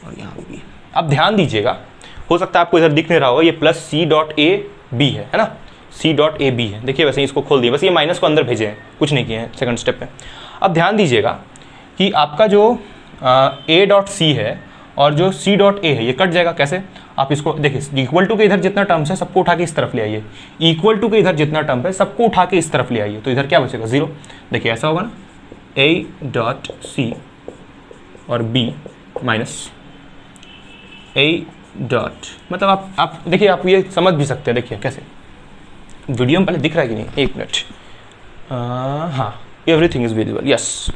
और यहाँ बी। अब ध्यान दीजिएगा, हो सकता है आपको इधर दिख नहीं रहा होगा, ये plus C dot A B है ना, सी डॉट ए बी है। देखिए वैसे ही इसको खोल दिए, बस ये माइनस को अंदर भेजे हैं, कुछ नहीं किए हैं सेकंड स्टेप पे। अब ध्यान दीजिएगा कि आपका जो ए डॉट सी है और जो सी डॉट ए है ये कट जाएगा। कैसे, आप इसको देखिए, इक्वल टू के इधर जितना टर्म्स है सबको उठा के इस तरफ ले आइए, इक्वल टू के इधर जितना टर्म है सबको उठा के इस तरफ ले आइए, तो इधर क्या बचेगा, 0। देखिए ऐसा होगा ना, ए डॉट सी और बी माइनस ए डॉट, मतलब आप देखिए, आप ये समझ भी सकते हैं। देखिए कैसे, वीडियो में पहले दिख रहा है कि नहीं, एक मिनट, हाँ एवरीथिंग इज विजिबल, यस।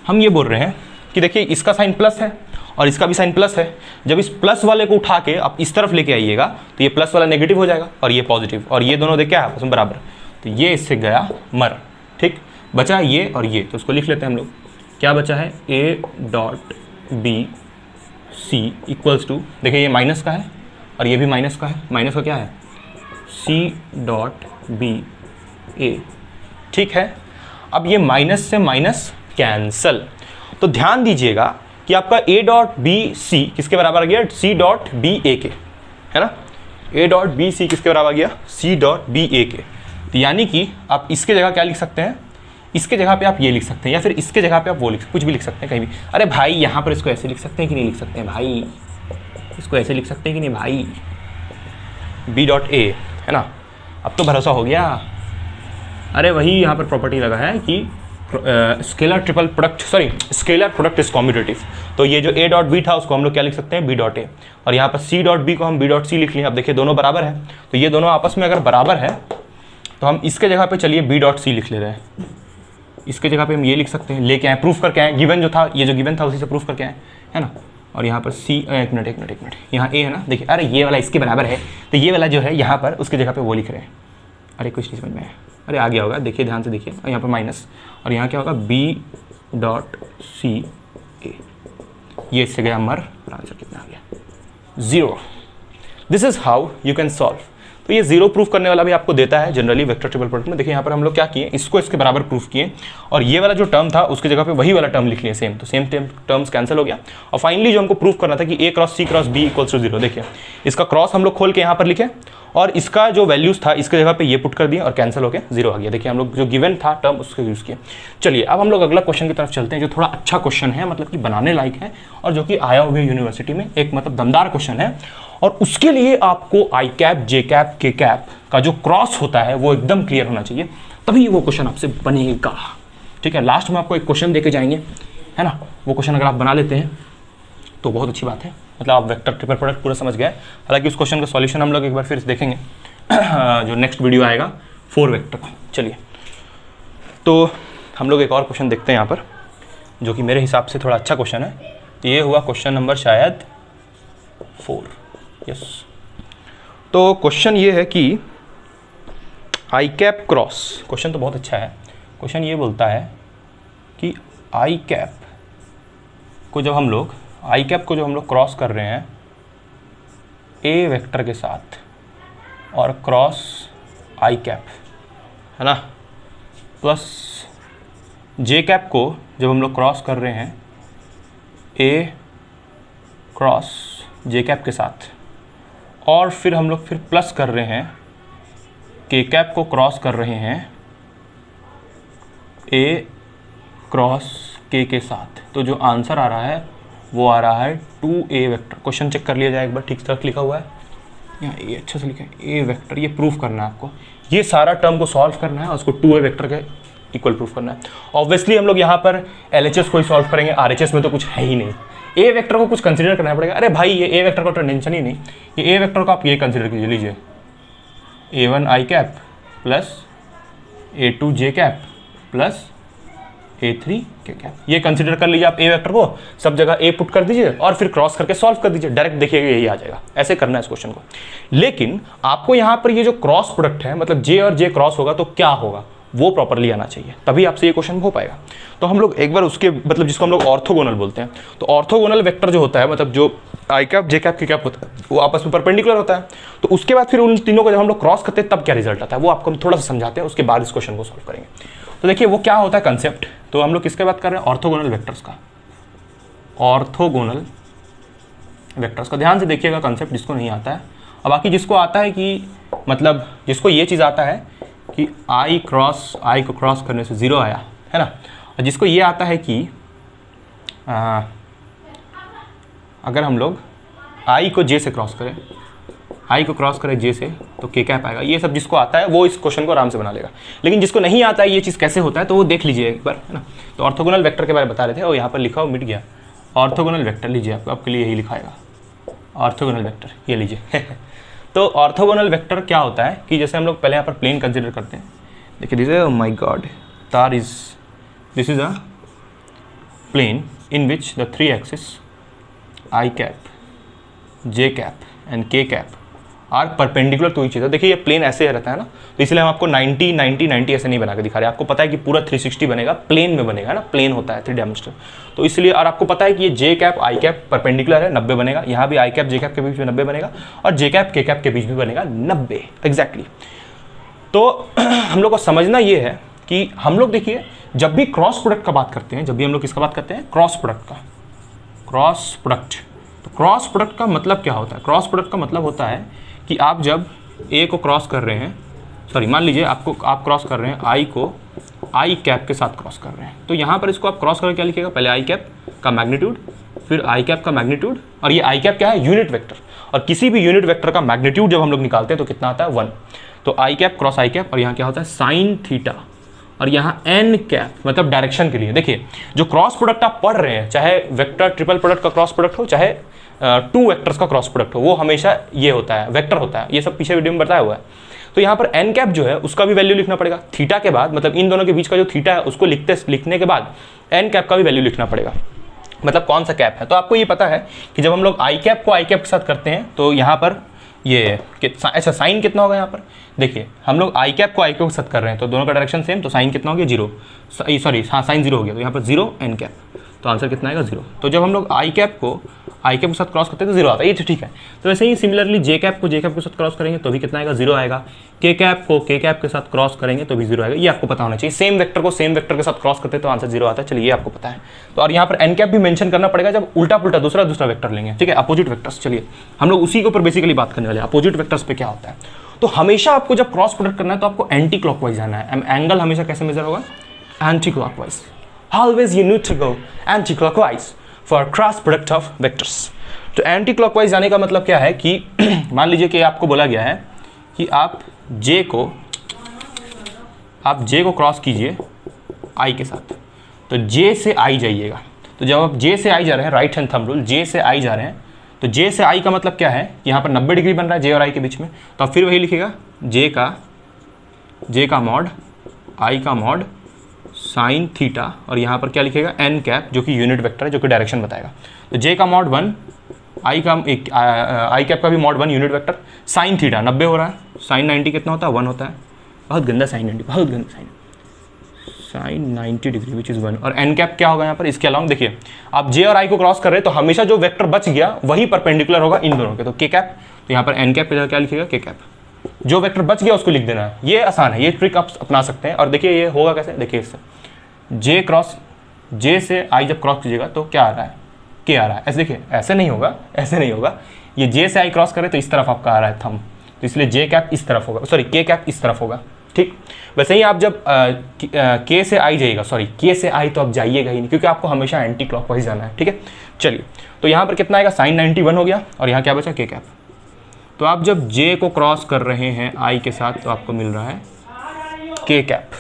हम ये बोल रहे हैं कि देखिए इसका साइन प्लस है और इसका भी साइन प्लस है, जब इस प्लस वाले को उठा के आप इस तरफ लेके आइएगा तो ये प्लस वाला नेगेटिव हो जाएगा और ये पॉजिटिव, और ये दोनों देख क्या है आपस में बराबर, तो ये इससे गया मर, ठीक। बचा ये और ये, तो उसको लिख लेते हैं हम लोग, क्या बचा है, A dot B C equals to, देखिए ये माइनस का है और ये भी माइनस का है, माइनस का क्या है, सी डॉट बी ए, ठीक है। अब ये माइनस से माइनस कैंसल, तो ध्यान दीजिएगा कि आपका ए डॉट बी सी किसके बराबर आ गया, सी डॉट बी ए के, है ना। ए डॉट बी सी किसके बराबर आ गया, सी डॉट बी ए के। तो यानी कि आप इसके जगह क्या लिख सकते हैं, इसके जगह पे आप ये लिख सकते हैं, या फिर इसके जगह पे आप वो कुछ भी लिख सकते हैं कहीं भी। अरे भाई यहाँ पर इसको ऐसे लिख सकते हैं कि नहीं लिख सकते हैं भाई, इसको ऐसे लिख सकते हैं कि नहीं भाई, बी डॉट ए, है ना। अब तो भरोसा हो गया। अरे वही यहाँ पर प्रॉपर्टी लगा है कि scalar triple product, sorry scalar product is commutative. तो ये जो ए डॉट बी था उसको हम लोग क्या लिख सकते हैं, बी डॉट ए, और यहाँ पर सी डॉट बी को हम बी डॉट सी लिख लिए। अब देखिए दोनों बराबर है, तो ये दोनों आपस में अगर बराबर है तो हम इसके जगह पे चलिए बी डॉट सी लिख ले रहे हैं, इसके जगह पे हम ये लिख सकते हैं, लेके आए, प्रूफ करके आए, गिवन जो था, ये जो गिवन था उसी से प्रूफ करके आए, है ना। और यहाँ पर सी, एक मिनट, यहाँ ए है ना, देखिए अरे ये वाला इसके बराबर है, तो ये वाला जो है यहाँ पर उसके जगह पे वो लिख रहे हैं। अरे कुछ नहीं समझ में आया, अरे आ गया होगा, देखिए ध्यान से देखिए, और यहाँ पर माइनस, और यहाँ क्या होगा, बी डॉट सी ए, ये इससे गया मर, और आंसर कितना आ गया, 0। This is how you can solve. तो ये जीरो प्रूफ करने वाला भी आपको देता है जनरली वेक्टर ट्रिपल प्रोडक्ट में। देखिए यहाँ पर हम लोग क्या किए, इसको इसके बराबर प्रूफ किए और ये वाला जो टर्म था उसकी जगह पे वही वाला टर्म लिख लिए सेम, तो सेम टर्म्स कैंसिल हो गया। और फाइनली जो हमको प्रूफ करना था कि a cross c cross b equals to 0, देखिए इसका क्रॉस हम लोग खोल के यहाँ पर लिखे और इसका जो वैल्यूज था इसके जगह पे ये पुट कर दिए और कैंसिल होकर 0 आ गया। देखिए हम लोग जो गिवन था टर्म उसको यूज़ किए। चलिए अब हम लोग अगला क्वेश्चन की तरफ चलते हैं जो थोड़ा अच्छा क्वेश्चन है, मतलब कि बनाने लायक है और जो कि आया हुआ यूनिवर्सिटी में एक मतलब दमदार क्वेश्चन है। और उसके लिए आपको आई कैप जे कैप के कैप का जो क्रॉस होता है वो एकदम क्लियर होना चाहिए, तभी वो क्वेश्चन आपसे बनेगा। ठीक है, लास्ट में आपको एक क्वेश्चन देके जाएंगे, है ना। वो क्वेश्चन अगर आप बना लेते हैं तो बहुत अच्छी बात है, मतलब आप वेक्टर ट्रिपल प्रोडक्ट पूरा समझ गए। हालांकि उस क्वेश्चन का सॉल्यूशन हम लोग एक बार फिर देखेंगे जो नेक्स्ट वीडियो आएगा 4 वेक्टर का। चलिए तो हम लोग एक और क्वेश्चन देखते हैं यहाँ पर, जो कि मेरे हिसाब से थोड़ा अच्छा क्वेश्चन है। ये हुआ क्वेश्चन नंबर शायद 4, यस। तो क्वेश्चन ये है कि आई कैप क्रॉस, क्वेश्चन तो बहुत अच्छा है। क्वेश्चन ये बोलता है कि आई कैप को जब हम लोग क्रॉस कर रहे हैं ए वेक्टर के साथ और क्रॉस आई कैप, है ना, प्लस जे कैप को जब हम लोग क्रॉस कर रहे हैं ए क्रॉस जे कैप के साथ, और फिर हम लोग फिर प्लस कर रहे हैं के कैप को क्रॉस कर रहे हैं ए क्रॉस के साथ, तो जो आंसर आ रहा है वो आ रहा है 2a वेक्टर। क्वेश्चन चेक कर लिया जाए एक बार, ठीक से लिखा हुआ है यहाँ, ए अच्छे से लिखा है ए वेक्टर। ये प्रूफ करना है आपको, ये सारा टर्म को सॉल्व करना है और उसको 2a वेक्टर के इक्वल प्रूफ करना है। ऑब्वियसली हम लोग यहाँ पर LHS को ही सॉल्व करेंगे, RHS में तो कुछ है ही नहीं। ए वेक्टर को कुछ कंसीडर करना पड़ेगा। अरे भाई ये ए वेक्टर का तो टेंशन ही नहीं, ये ए वेक्टर को आप ये कंसीडर कीजिए, लीजिए A1 आई कैप प्लस A2 जे कैप प्लस A3 के कैप, ये कंसीडर कर लीजिए आप। ए वेक्टर को सब जगह ए पुट कर दीजिए और फिर क्रॉस करके सॉल्व कर दीजिए, डायरेक्ट देखिएगा यही आ जाएगा। ऐसे करना है इस क्वेश्चन को। लेकिन आपको यहाँ पर ये जो क्रॉस प्रोडक्ट है, मतलब जे और जे क्रॉस होगा तो क्या होगा वो प्रॉपरली आना चाहिए, तभी आपसे ये क्वेश्चन हो पाएगा। तो हम लोग एक बार उसके मतलब जिसको हम लोग ऑर्थोगोनल बोलते हैं, तो ऑर्थोगोनल वेक्टर जो होता है, मतलब जो आई कैप जे कैप के कैप होता है वो आपस में परपेंडिकुलर होता है। तो उसके बाद फिर उन तीनों को जब हम लोग क्रॉस करते हैं तब क्या रिजल्ट आता है वो आपको हम थोड़ा सा समझाते हैं, उसके बाद इस क्वेश्चन को सॉल्व करेंगे। तो देखिए वो क्या होता है कंसेप्ट, तो हम लोग किसके बात कर रहे हैं, ऑर्थोगोनल वेक्टर्स का। ऑर्थोगोनल वेक्टर्स का ध्यान से देखिएगा कंसेप्ट, जिसको नहीं आता है। और बाकी जिसको आता है कि मतलब जिसको ये चीज़ आता है कि आई को क्रॉस करने से 0 आया, है ना, और जिसको ये आता है कि अगर हम लोग आई को जे से क्रॉस करें, आई को क्रॉस करें जे से तो के कैप आएगा, ये सब जिसको आता है वो इस क्वेश्चन को आराम से बना लेगा। लेकिन जिसको नहीं आता है ये चीज़ कैसे होता है तो वो देख लीजिए एक बार, है ना। तो ऑर्थोगोनल वेक्टर के बारे में बता रहे थे और यहाँ पर लिखा हो मिट गया। ऑर्थोगोनल वेक्टर लीजिए, आपके लिए यही लिखाएगा ऑर्थोगोनल वेक्टर, ये लीजिए तो ऑर्थोगोनल वेक्टर क्या होता है कि जैसे हम लोग पहले यहाँ पर प्लेन कंसिडर करते हैं। देखिए this is my god this is a plane in which the 3 axis I cap J cap and K cap are perpendicular to each other. देखिए ये प्लेन ऐसे रहता है ना, तो इसलिए हम आपको 90 90 90 ऐसे नहीं बना के दिखा रहे। आपको पता है कि पूरा 360 बनेगा, प्लेन में बनेगा ना, प्लेन होता है 3 डायमेंशनल, तो इसलिए। और आपको पता है कि ये जे कैप आई कैप परपेंडिकुलर है, 90 बनेगा। यहाँ भी आई कैप जे कैप के बीच में 90 बनेगा और जे कैप के कैप के बीच में बनेगा 90 एग्जैक्टली। तो हम लोग को समझना ये है कि हम लोग देखिए जब भी क्रॉस प्रोडक्ट का बात करते हैं, जब भी हम लोग किसका बात करते हैं, क्रॉस प्रोडक्ट का, क्रॉस प्रोडक्ट। तो क्रॉस प्रोडक्ट का मतलब क्या होता है, क्रॉस प्रोडक्ट का मतलब होता है कि आप जब ए को क्रॉस कर रहे हैं, सॉरी मान लीजिए आप क्रॉस कर रहे हैं आई को आई कैप के साथ क्रॉस कर रहे हैं, तो यहाँ पर इसको आप क्रॉस करके क्या लिखिएगा, पहले आई कैप का मैग्नीट्यूड, फिर आई कैप का मैग्नीट्यूड, और ये आई कैप क्या है, यूनिट वेक्टर। और किसी भी यूनिट वेक्टर का मैग्नीट्यूड जब हम लोग निकालते हैं तो कितना आता है 1। तो I cap cross I cap, और यहाँ क्या होता है साइन थीटा, और यहाँ एन कैप मतलब डायरेक्शन के लिए। देखिए जो क्रॉस प्रोडक्ट आप पढ़ रहे हैं, चाहे वेक्टर ट्रिपल प्रोडक्ट का क्रॉस प्रोडक्ट हो, चाहे 2 वेक्टर्स का क्रॉस प्रोडक्ट हो, वो हमेशा ये होता है वेक्टर होता है। ये सब पीछे वीडियो में बताया हुआ है। तो यहाँ पर एन कैप जो है उसका भी वैल्यू लिखना पड़ेगा थीटा के बाद, मतलब इन दोनों के बीच का जो थीटा है उसको लिखने के बाद एन कैप का भी वैल्यू लिखना पड़ेगा, मतलब कौन सा कैप है। तो आपको ये पता है कि जब हम लोग आई कैप को आई कैप के साथ करते हैं तो यहाँ पर ये अच्छा साइन कितना होगा, यहाँ पर देखिए हम लोग आई कैप को आई कैप के साथ कर रहे हैं तो दोनों का डायरेक्शन सेम, तो साइन कितना हो गया 0, सॉरी हाँ साइन 0 हो गया, तो यहाँ पर 0 एन कैप, तो आंसर कितना आएगा 0। तो जब हम लोग आई कैप को आई कैप के साथ क्रॉस करते हैं तो जीरो आता है, ये तो ठीक है। तो वैसे ही सिमिलरली जे कैप को जे कैप के साथ क्रॉस करेंगे तो भी कितना आएगा, जीरो आएगा। के कैप को के कैप के साथ क्रॉस करेंगे तो भी जीरो आएगा, ये आपको पता होना चाहिए। सेम वेक्टर को सेम वेक्टर के साथ क्रॉस करते हैं तो आंसर जीरो आता है, चलिए ये आपको पता है। तो और यहाँ पर एन कैप भी मेंशन करना पड़ेगा जब उल्टा पुल्टा दूसरा वेक्टर लेंगे, ठीक है, अपोजिट वेक्टर्स। चलिए हम लोग उसी के ऊपर बेसिकली बात करने वाले हैं, अपोजिट वेक्टर्स पे क्या होता है। तो हमेशा आपको जब क्रॉस प्रोडक्ट करना है तो आपको एंटी क्लॉकवाइज जाना है। एंगल हमेशा कैसे मेजर होगा, anti clockwise. Always you need to go anti clockwise for cross product of vectors. तो एंटी क्लॉकवाइज जाने का मतलब क्या है कि मान लीजिए कि आपको बोला गया है कि आप जे को क्रॉस कीजिए आई के साथ, तो जे से आई जाइएगा। तो जब आप जे से आई जा रहे हैं, राइट हैंड थंब रूल, जे से आई जा रहे हैं, तो जे से आई का मतलब क्या है, यहाँ पर 90 डिग्री बन रहा है जे और आई के बीच में। तो आप फिर वही लिखिएगा, जे का मॉड, आई का मॉड साइन थीटा, और यहाँ पर क्या लिखेगा, एन कैप, जो कि यूनिट वेक्टर है, जो कि डायरेक्शन बताएगा। तो जे का मॉड 1, आई कैप का भी mod 1 unit vector, sine theta 90 हो रहा है, साइन 90 कितना होता है, 1 होता है। बहुत गंदा साइन 90, बहुत गंदा साइन 90 डिग्री विच इज़ 1। और एन कैप क्या होगा यहाँ पर, इसके अलावा देखिए आप जे और आई को क्रॉस कर रहे हैं तो हमेशा जो वेक्टर बच गया वही परपेंडिकुलर होगा इन दोनों के। तो के कैप, तो यहाँ पर एन कैप पे क्या लिखेगा, के कैप, जो वेक्टर बच गया उसको लिख देना है। ये आसान है, ये ट्रिक आप अपना सकते हैं। और देखिए ये होगा कैसे, देखिए इससे जे से आई जब क्रॉस कीजिएगा तो क्या आ रहा है, के आ रहा है। ऐसे देखिए, ऐसे नहीं होगा, ऐसे नहीं होगा, ये जे से आई क्रॉस करे तो इस तरफ आपका आ रहा है थंब, तो इसलिए जे कैप इस तरफ होगा, सॉरी के कैप इस तरफ होगा, ठीक। वैसे ही आप जब के से आई जाइएगा, सॉरी के से आई तो आप जाइएगा ही नहीं, क्योंकि आपको हमेशा एंटी क्लॉकवाइज जाना है, ठीक है। चलिए तो यहाँ पर कितना आएगा, साइन 91 हो गया, और यहाँ क्या बचा, के कैप। तो आप जब जे को क्रॉस कर रहे हैं आई के साथ तो आपको मिल रहा है के कैप।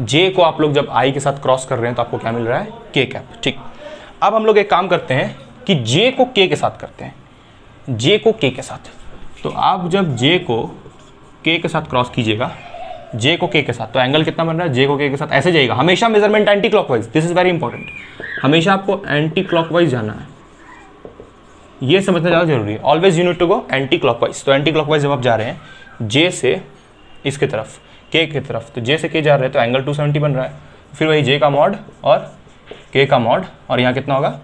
जे को आप लोग जब आई के साथ क्रॉस कर रहे हैं तो आपको क्या मिल रहा है, के कैप, ठीक। अब हम लोग एक काम करते हैं कि जे को के के साथ करते हैं, जे को के के साथ। तो आप जब जे को के के साथ क्रॉस कीजिएगा, जे को के के साथ, तो एंगल कितना बन रहा है, जे को के के साथ ऐसे जाएगा। हमेशा measurement anti clockwise, this is very important, हमेशा आपको एंटी क्लॉकवाइज जाना है, ये समझना ज़्यादा जरूरी है। Always you need to go anti clockwise. तो एंटी क्लॉकवाइज जब आप जा रहे हैं जे से इसके तरफ, के की तरफ, तो जे से के जा रहे हैं तो एंगल 270 बन रहा है। फिर वही जे का मॉड और के का मॉड, और यहाँ कितना होगा,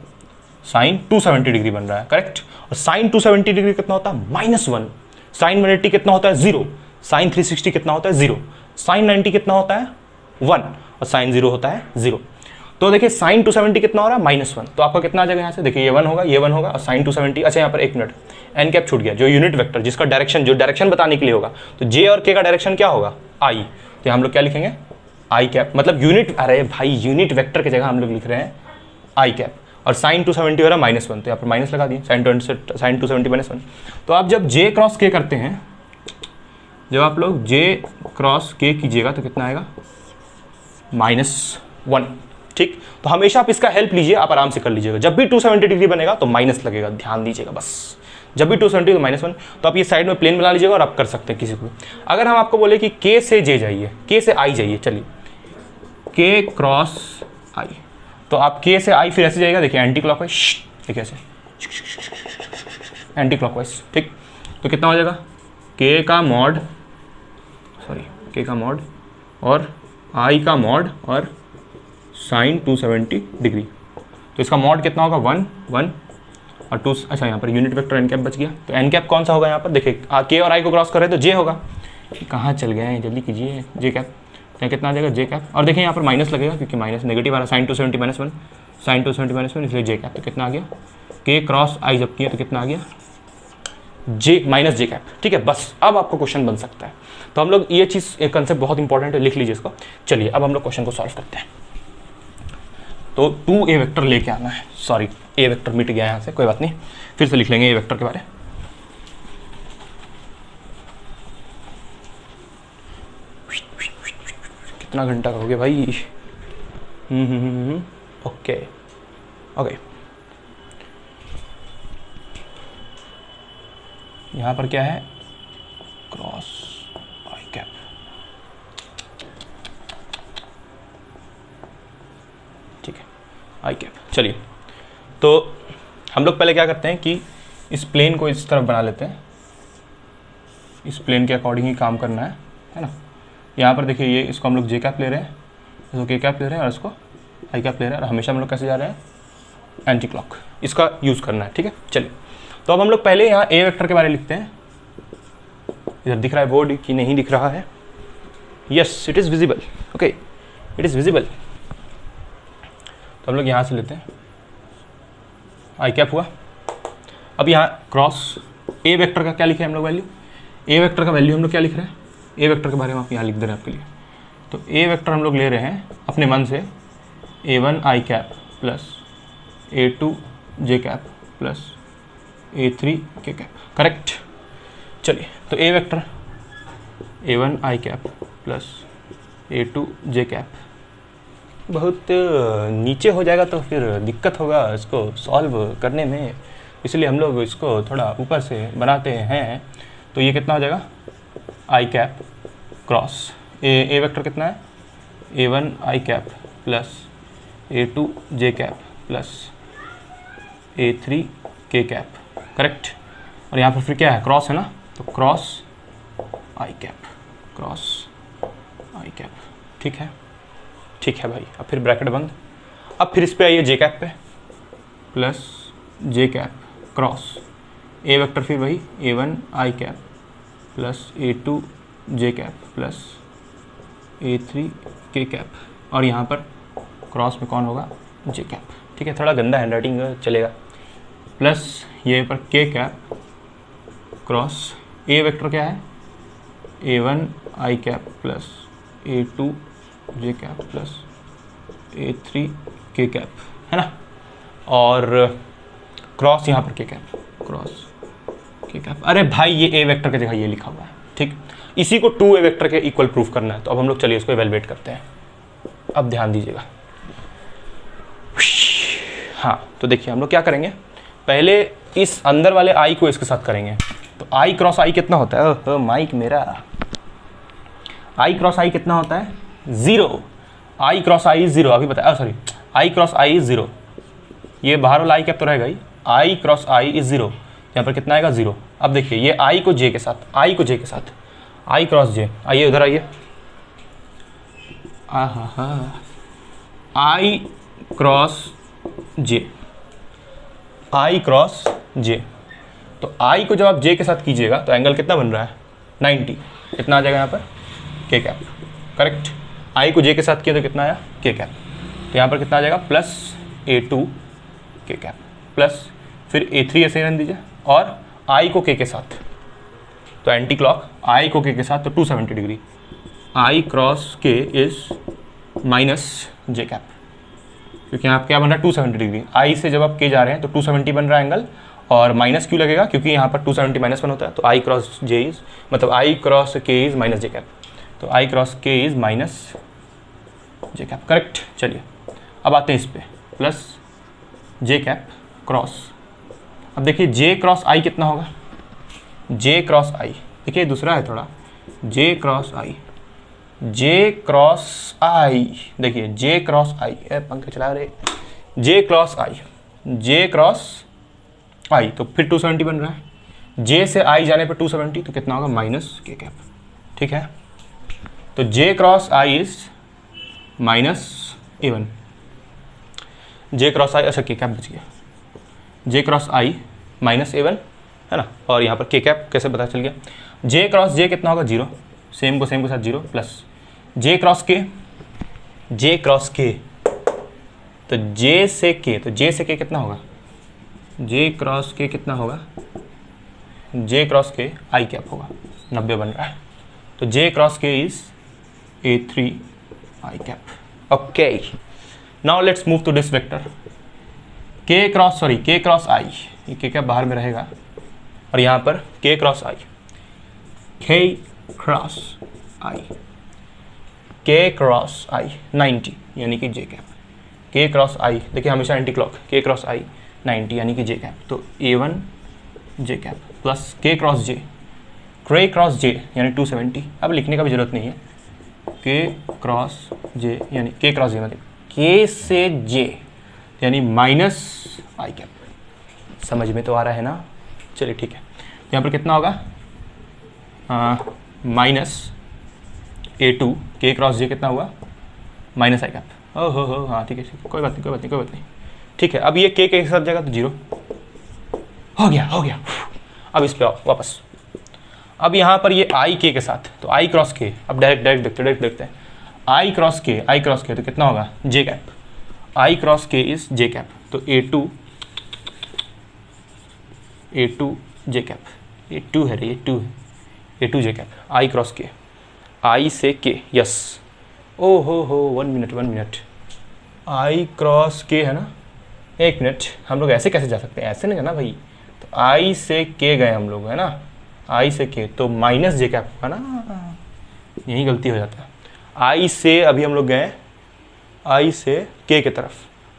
साइन 270 डिग्री बन रहा है, करेक्ट। और साइन 270 डिग्री कितना होता है, -1। साइन 180 कितना होता है, 0। साइन 360 कितना होता है, 0। साइन 90 कितना होता है, 1। और साइन 0 होता है 0। तो देखिए साइन 270 कितना हो रहा है, -1। तो आपका कितना आ जाएगा यहाँ से, देखिए ये 1 होगा, ये 1 होगा, और साइन 270, अच्छा यहाँ पर एक मिनट, एन कैप छूट गया, जो यूनिट वेक्टर जिसका डायरेक्शन, जो डायरेक्शन बताने के लिए होगा, तो जे और के का डायरेक्शन क्या होगा, आई। तो हम लोग क्या लिखेंगे, आई कैप, मतलब यूनिट, अरे भाई यूनिट वेक्टर की जगह हम लोग लिख रहे हैं आई कैप। और साइन 270 हो रहा है -1, तो यहाँ पर माइनस लगा दिए, साइन 270 -1। तो आप जब जे क्रॉस के करते हैं, जब आप लोग जे क्रॉस के कीजिएगा तो कितना आएगा, -1, ठीक। तो हमेशा आप इसका हेल्प लीजिए, आप आराम से कर लीजिएगा। जब भी 270 डिग्री बनेगा तो माइनस लगेगा, ध्यान दीजिएगा बस। जब भी 270 तो -1, तो आप ये साइड में प्लेन बना लीजिएगा और आप कर सकते हैं किसी को। अगर हम आपको बोले कि के से जे जाइए, के से आई जाइए, चलिए के क्रॉस आई, तो आप के से आई फिर ऐसे जाएगा, देखिए एंटी क्लॉकवाइज, देखिए ऐसे एंटी क्लॉकवाइज, ठीक। तो कितना हो जाएगा, के का मॉड, सॉरी के का मॉड और आई का मॉड और साइन 270 डिग्री। तो इसका मॉड कितना होगा, 1 1 और 2, अच्छा यहाँ per unit vector N cap बच गया। तो एन कैप कौन सा होगा यहाँ पर, देखिए के और आई को क्रॉस कर रहे हैं तो जे होगा। कहाँ चल गए हैं, जल्दी कीजिए, जे कैप। तो कितना आ जाएगा, जे कैप। और देखिए यहाँ पर माइनस लगेगा क्योंकि माइनस नेगेटिव आ रहा है, साइन 270 -1, साइन 270 -1, इसलिए जे कैप। तो कितना आ गया, के क्रॉस आई जब किया तो कितना आ गया, जे माइनस जे कैप, ठीक है। बस अब आपको क्वेश्चन बन सकता है। तो हम लोग ये चीज़, एक कंसेप्ट बहुत इंपॉर्टेंट है, लिख लीजिए इसको। चलिए अब हम लोग क्वेश्चन को सॉल्व करते हैं। तो 2a वेक्टर लेके आना है, सॉरी a वेक्टर मिट गया यहाँ से, कोई बात नहीं, फिर से लिख लेंगे a वेक्टर के बारे। कितना घंटा करोगे भाई, ओके ओके। यहाँ पर क्या है, क्रॉस आई कैप, ठीक है, आई कैप। चलिए तो हम लोग पहले क्या करते हैं कि इस प्लेन को इस तरफ बना लेते हैं, इस प्लेन के अकॉर्डिंग ही काम करना है ना। यहाँ पर देखिए ये, इसको हम लोग जे कैप ले रहे हैं, इसको के कैप ले रहे हैं और इसको आई कैप ले रहे हैं। और हमेशा हम लोग कैसे जा रहे हैं, एंटी क्लॉक, इसका यूज़ करना है, ठीक है। चलिए, तो अब हम लोग पहले यहाँ ए वेक्टर के बारे में लिखते हैं। इधर दिख रहा है बोर्ड कि नहीं दिख रहा है? Yes, it is visible, okay, it is visible. तो हम लोग यहाँ से लेते हैं, आई कैप हुआ। अब यहाँ क्रॉस ए वेक्टर का क्या लिखे हम लोग वैल्यू? ए वेक्टर का वैल्यू हम लोग क्या लिख रहे हैं? ए वेक्टर के बारे में आप यहाँ लिख दे रहे हैं आपके लिए। तो ए वेक्टर हम लोग ले रहे हैं अपने मन से A1 आई कैप प्लस A2 जे कैप प्लस A3 के कैप, करेक्ट। चलिए, तो ए वेक्टर A1 आई कैप प्लस A2 जे कैप बहुत नीचे हो जाएगा तो फिर दिक्कत होगा इसको सॉल्व करने में, इसलिए हम लोग इसको थोड़ा ऊपर से बनाते हैं। तो ये कितना हो जाएगा? आई कैप क्रॉस ए वेक्टर कितना है? A1 आई कैप प्लस A2 जे कैप प्लस A3 के कैप, करेक्ट। और यहाँ पर फिर क्या है? क्रॉस है ना, तो क्रॉस आई कैप, क्रॉस आई कैप, ठीक है, ठीक है भाई। अब फिर ब्रैकेट बंद। अब फिर इस पे आइए जे कैप पे, प्लस जे कैप क्रॉस ए वेक्टर, फिर वही A1 आई कैप प्लस A2 जे कैप प्लस A3 के कैप, और यहाँ पर क्रॉस में कौन होगा? जे कैप, ठीक है। थोड़ा गंदा हैंड राइटिंग चलेगा। प्लस ये पर के कैप क्रॉस ए वेक्टर क्या है? A1 आई कैप प्लस A2 जे कैप प्लस A3 के कैप, है ना। और क्रॉस यहाँ पर के कैप, क्रॉस के कैप। अरे भाई, ये ए वेक्टर की जगह ये लिखा हुआ है, ठीक। इसी को 2 ए वेक्टर के इक्वल प्रूफ करना है। तो अब हम लोग चलिए इसको इवैल्यूएट करते हैं। अब ध्यान दीजिएगा, हाँ, तो देखिए हम लोग क्या करेंगे, पहले इस अंदर वाले आई को इसके साथ करेंगे। तो आई क्रॉस आई कितना होता है? ओह माइक मेरा, आई क्रॉस आई कितना होता है? 0। आई क्रॉस आई 0 अभी बताया, sorry, I cross I is 0। ये बाहर वाला आई कैप तो रहेगा ही, आई क्रॉस आई इज 0। यहाँ पर कितना आएगा? 0। अब देखिए ये आई को जे के साथ, आई को जे के साथ, आई क्रॉस जे, आइए उधर आइए, आई क्रॉस जे, आई क्रॉस जे। तो आई को जब आप जे के साथ कीजिएगा तो एंगल कितना बन रहा है? 90। कितना आ जाएगा यहाँ पर? के कैप, करेक्ट। आई को जे के साथ किया तो कितना आया? के कैप। तो यहाँ पर कितना आ जाएगा? प्लस A2 के कैप प्लस फिर A3 ऐसे रन दीजिए, और आई को के साथ, तो एंटी क्लॉक आई को के साथ, तो 270 degree. I cross K is minus J cap, क्योंकि यहाँ क्या बन रहा है? 270 डिग्री। आई से जब आप के जा रहे हैं तो 270 बन रहा है एंगल, और माइनस क्यों लगेगा? क्योंकि यहाँ पर 270 माइनस 1 होता है। तो आई क्रॉस जे इज, मतलब आई cross K is minus J cap, तो I cross K is minus J cap, correct. चलिए अब आते हैं इस पे, प्लस जे कैप क्रॉस। अब देखिए जे क्रॉस आई कितना होगा? जे क्रॉस आई, देखिए दूसरा है थोड़ा, जे क्रॉस आई, जे क्रॉस आई, देखिए जे क्रॉस आई, पंखा चला रहे, जे क्रॉस आई, जे क्रॉस आई, तो फिर 270 बन रहा है। जे से आई जाने पर 270, तो कितना होगा? माइनस के कैप, ठीक है। तो J cross I is minus A1, J cross I, अच्छा के कैप बच गया, जे क्रॉस आई माइनस A1, है ना। और यहाँ पर के कैप कैसे पता चल गया? जे क्रॉस जे कितना होगा? 0, सेम के साथ 0, प्लस जे क्रॉस के, जे क्रॉस के, तो जे से के, तो जे से के कितना होगा? जे क्रॉस के कितना होगा? जे क्रॉस के आई कैप होगा, 90 बन रहा है। तो J cross K is A3 I cap, okay. Now let's move to this vector K cross, sorry K cross I, ये के कैप बाहर में रहेगा, और यहाँ पर के क्रॉस आई, के क्रॉस आई, के क्रॉस आई 90 यानी कि जे कैप, के क्रॉस आई, देखिए हमेशा एंटी क्लॉक, के क्रॉस आई 90 यानी कि जे कैप, तो A1 जे कैप प्लस के क्रॉस जे, के क्रॉस जे यानी 270, अब लिखने का भी जरूरत नहीं है, के क्रॉस जे यानी के क्रॉस जे मतलब के से जे यानी माइनस आई कैप। समझ में तो आ रहा है ना? चलिए ठीक है, यहाँ पर कितना होगा? माइनस A2 के क्रॉस जे कितना हुआ? माइनस आई कैप, ओहो हो, हाँ ठीक है, कोई बात नहीं, ठीक है। अब ये के साथ जाएगा तो 0 हो गया। अब इस पे आओ वापस। अब यहाँ पर ये आई के साथ, तो आई क्रॉस के, अब डायरेक्ट देखते हैं। आई क्रॉस के तो कितना होगा, जे cap. I cross K is J cap, तो A2 जे कैप, A2 है रे, A2 जे कैप, आई क्रॉस के, आई से के, यस। ओ हो 1 मिनट, आई क्रॉस के है ना, 1 मिनट, हम लोग ऐसे कैसे जा सकते हैं, ऐसे नहीं जाना भाई। तो आई से के गए हम लोग, है ना, आई से के, तो माइनस जे कैप होगा ना, यही गलती हो जाता है। आई से अभी हम लोग गए आई से के की तरफ,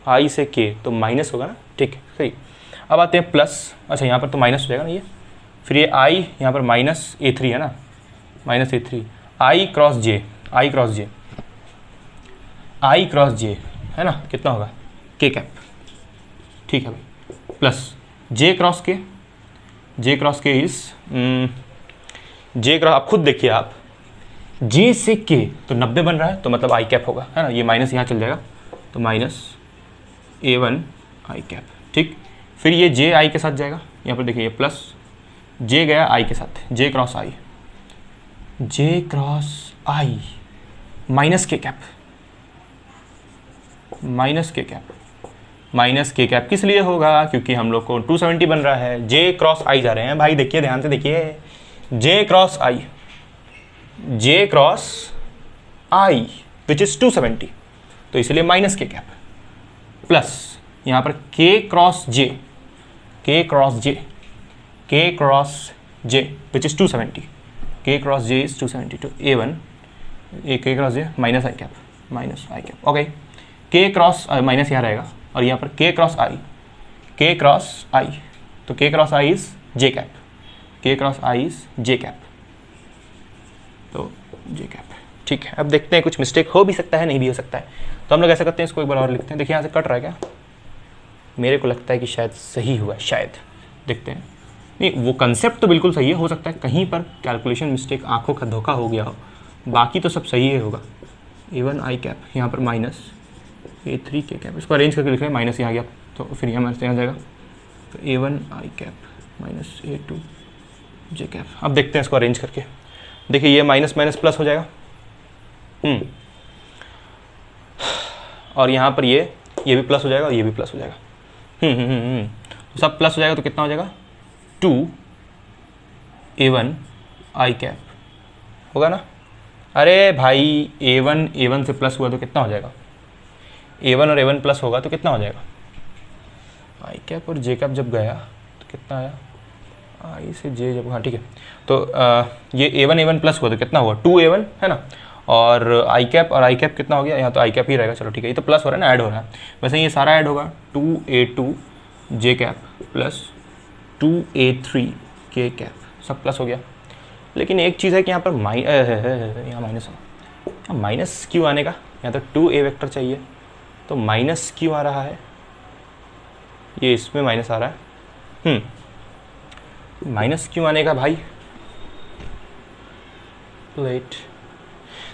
आई से के, तो माइनस होगा ना, ठीक है सही। अब आते हैं प्लस, अच्छा यहाँ पर तो माइनस हो जाएगा ना ये, फिर ये आई यहाँ पर माइनस A3 है ना, माइनस A3, आई क्रॉस जे है ना, कितना होगा, के कैप, ठीक है भाई, प्लस जे क्रॉस के इस जे क्रॉस, आप खुद देखिए आप, जे से के तो 90 बन रहा है, तो मतलब आई कैप होगा, है ना, ये माइनस यहाँ चल जाएगा, तो माइनस A1 आई कैप, ठीक। फिर ये जे आई के साथ जाएगा, यहाँ पर देखिए ये प्लस जे गया आई के साथ, जे क्रॉस आई minus K cap, minus K cap किस लिए होगा, क्योंकि हम लोग को 270 बन रहा है, जे क्रॉस आई जा रहे हैं भाई, देखिए ध्यान से देखिए, जे क्रॉस आई विच इज 270, तो इसलिए माइनस के कैप, प्लस यहाँ पर के क्रॉस जे विच इज 270, के क्रॉस जे इज 270, तो A1 के क्रॉस जे माइनस आई कैप, ओके। के क्रॉस माइनस यहाँ रहेगा, और यहाँ पर के क्रॉस आई, तो के cross I is J cap, तो जे कैप, ठीक है। अब देखते हैं, कुछ मिस्टेक हो भी सकता है, नहीं भी हो सकता है, तो हम लोग ऐसा करते हैं, इसको एक बार और लिखते हैं। देखिए यहाँ से कट रहा है क्या, मेरे को लगता है कि शायद सही हुआ है, शायद देखते हैं। नहीं, वो कंसेप्ट तो बिल्कुल सही है, हो सकता है कहीं पर कैलकुलेशन मिस्टेक, आंखों का धोखा हो गया हो, बाकी तो सब सही है होगा। A1 आई कैप, यहाँ पर माइनस A3 के कैप, इसको अरेंज करके लिख रहे हैं, माइनस यहाँ गया, तो फिर यहाँ यहाँ जाएगा, तो A1 आई कैप माइनस A2 जे कैप। अब देखते हैं इसको अरेंज करके, देखिए ये माइनस माइनस प्लस हो जाएगा, और यहाँ पर ये भी प्लस हो जाएगा, और ये भी प्लस हो जाएगा, तो सब प्लस हो जाएगा, तो कितना हो जाएगा, 2A1 आई कैप होगा ना। अरे भाई A1 से प्लस हुआ तो कितना हो जाएगा, A1 और A1 प्लस होगा तो कितना हो जाएगा, आई कैप और जे कैप जब गया तो कितना आया, आई से जे जब, हाँ ठीक है, तो ये A1 प्लस हुआ तो कितना हुआ, 2A1 है ना, और आई कैप कितना हो गया, यहाँ तो आई कैप ही रहेगा, चलो ठीक है, ये तो प्लस हो रहा है ना, ऐड हो रहा है, वैसे ये सारा ऐड होगा, 2A2 जे कैप प्लस 2A3 के कैप, सब प्लस हो गया। लेकिन एक चीज़ है कि यहाँ पर यहाँ माइनस क्यों आने का, यहाँ तो 2A वेक्टर चाहिए, तो माइनस क्यों आ रहा है, ये इसमें माइनस आ रहा है, माइनस क्यों आने का भाई, लेट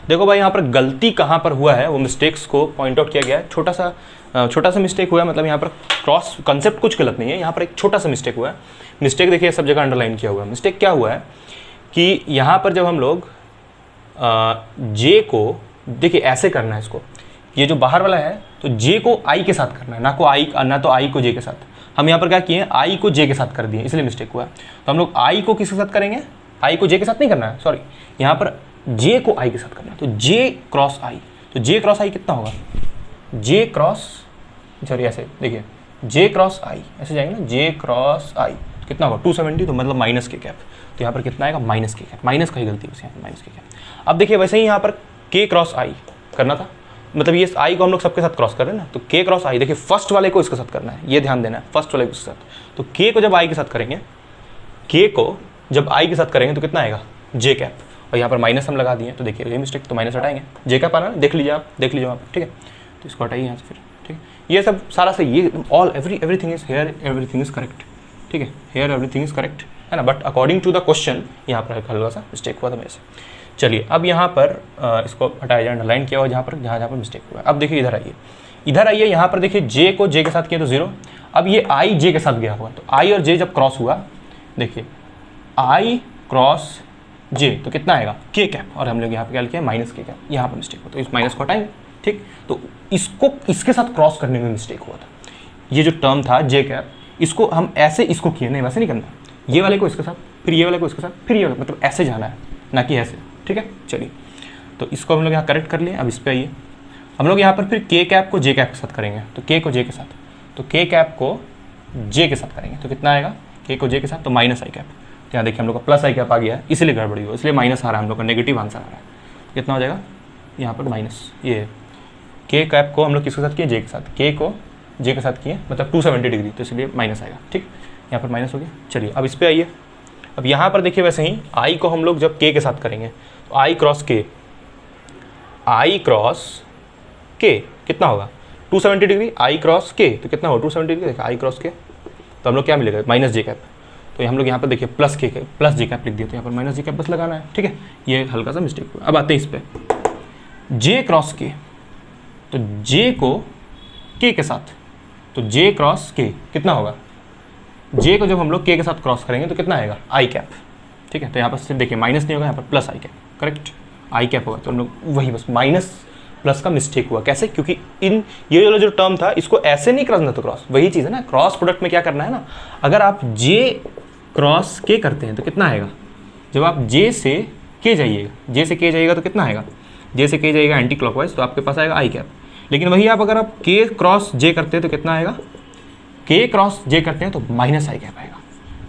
देखो भाई, यहाँ पर गलती कहाँ पर हुआ है, वो मिस्टेक्स को पॉइंट आउट किया गया है, छोटा सा मिस्टेक हुआ है, मतलब यहाँ पर क्रॉस कंसेप्ट कुछ गलत नहीं है, यहाँ पर एक छोटा सा मिस्टेक हुआ है। मिस्टेक देखिए सब जगह अंडरलाइन किया हुआ है। मिस्टेक क्या हुआ है कि यहाँ पर जब हम लोग जे को, देखिए ऐसे करना है इसको, ये जो बाहर वाला है तो जे को आई के साथ करना है, ना तो आई को जे के साथ। हम यहाँ पर क्या किए, आई को जे के साथ कर दिए, इसलिए मिस्टेक हुआ है। तो हम लोग आई को किसके साथ करेंगे, आई को जे के साथ नहीं करना है, सॉरी, यहाँ पर जे को आई के साथ करना है, तो जे क्रॉस आई, तो जे क्रॉस आई कितना होगा, जे क्रॉस, सॉरी ऐसे देखिए, जे क्रॉस आई ऐसे जाएंगे ना, जे क्रॉस आई कितना होगा 270, तो मतलब माइनस के कैप, तो यहाँ पर कितना आएगा माइनस के कैप, माइनस का ही गलती है यहाँ पर माइनस के कैप। अब देखिए वैसे ही यहाँ पर के क्रॉस आई करना था, मतलब ये आई को हम लोग सबके साथ क्रॉस कर रहे हैं ना, तो के क्रॉस आई, देखिए फर्स्ट वाले को इसके साथ करना है, ये ध्यान देना है, फर्स्ट वाले को इसके साथ। तो के को जब आई के साथ करेंगे, के को जब आई के साथ करेंगे तो कितना आएगा जे कैप, और यहाँ पर माइनस हम लगा दिए, तो देखिए ये मिस्टेक, तो माइनस हटाएंगे, जे कैप आना, देख लीजिए आप, ठीक है, तो इसको हटाइए यहाँ से फिर, ठीक है, ये सब सारा से ये all everything is here, everything is correct, ठीक है, हेयर एवरीथिंग इज करेक्ट है ना, but according to the question यहाँ पर हल्का सा मिस्टेक हुआ था मेरे से। चलिए अब यहाँ पर इसको हटाया जाए, अंडरलाइन किया हुआ जहाँ पर मिस्टेक हुआ है। अब देखिए इधर आइए, इधर आइए, यहाँ पर देखिए जे को जे के साथ किया तो 0, अब ये आई जे के साथ गया हुआ, तो आई और जे जब क्रॉस हुआ, देखिए आई क्रॉस जे तो कितना आएगा के कैप, और हम लोग यहाँ पे क्या लिखे माइनस के कैप, यहाँ पर मिस्टेक हुआ तो इस माइनस को हटाएंगे, ठीक। तो इसको इसके साथ क्रॉस करने में मिस्टेक हुआ था, ये जो टर्म था जे कैप, इसको हम ऐसे इसको किए, नहीं वैसे नहीं करना, ये वाले को इसके साथ, फिर ये वाले को इसके साथ, फिर ये वाले, मतलब ऐसे जाना है, ना कि ऐसे, ठीक है। चलिए, तो इसको हम लोग यहाँ करेक्ट कर लिए। अब इस पर आइए, हम लोग यहाँ पर फिर के कैप को जे कैप के साथ करेंगे, तो के को जे के साथ, तो के कैप को जे के साथ करेंगे तो कितना आएगा, के को जे के साथ तो माइनस आई कैप, तो यहाँ देखिए हम लोग का प्लस आई कैप आ गया है, इसलिए गड़बड़ी हो, इसलिए माइनस आ रहा है, हम लोग का नेगेटिव आंसर आ रहा है। कितना हो जाएगा यहाँ पर माइनस, ये के कैप को हम लोग किसके साथ किए, जे के साथ, के को जे के साथ किए, मतलब 270 डिग्री, तो इसलिए माइनस आएगा, ठीक। यहाँ पर माइनस हो गया। चलिए अब इस पर आइए, अब यहाँ पर देखिए वैसे ही आई को हम लोग जब के साथ करेंगे तो I cross K, I cross के कितना होगा 270 डिग्री, आई क्रॉस के तो कितना होगा 270 डिग्री, देखा आई क्रॉस के, तो हम लोग क्या मिलेगा माइनस जे कैप, तो हम लोग यहाँ पर देखिए प्लस के प्लस जे कैप लिख दिया, तो यहाँ पर माइनस जे कैप बस लगाना है, ठीक है। ये हल्का सा मिस्टेक हुआ। अब आते हैं इस पर जे क्रॉस के, तो जे को के साथ, तो जे क्रॉस के कितना होगा, जे को जब हम लोग के साथ क्रॉस करेंगे तो कितना आएगा आई कैप, ठीक है। तो यहाँ पर सिर्फ देखिए माइनस नहीं होगा, यहाँ पर plus I cap, correct I cap होगा, तो हम लोग वही बस माइनस प्लस का मिस्टेक हुआ। कैसे, क्योंकि इन ये वाला जो टर्म था इसको ऐसे नहीं करना तो क्रॉस, वही चीज़ है ना, क्रॉस प्रोडक्ट में क्या करना है ना, अगर आप जे क्रॉस के करते हैं तो कितना आएगा, जब आप जे से के जाइएगा, जे से के जाइएगा तो कितना आएगा, जे से के जाइएगा एंटी क्लॉकवाइज, तो आपके पास आएगा आई कैप। लेकिन वही आप अगर आप के क्रॉस जे करते हैं तो कितना आएगा, के क्रॉस जे करते हैं तो माइनस आई कैप आएगा।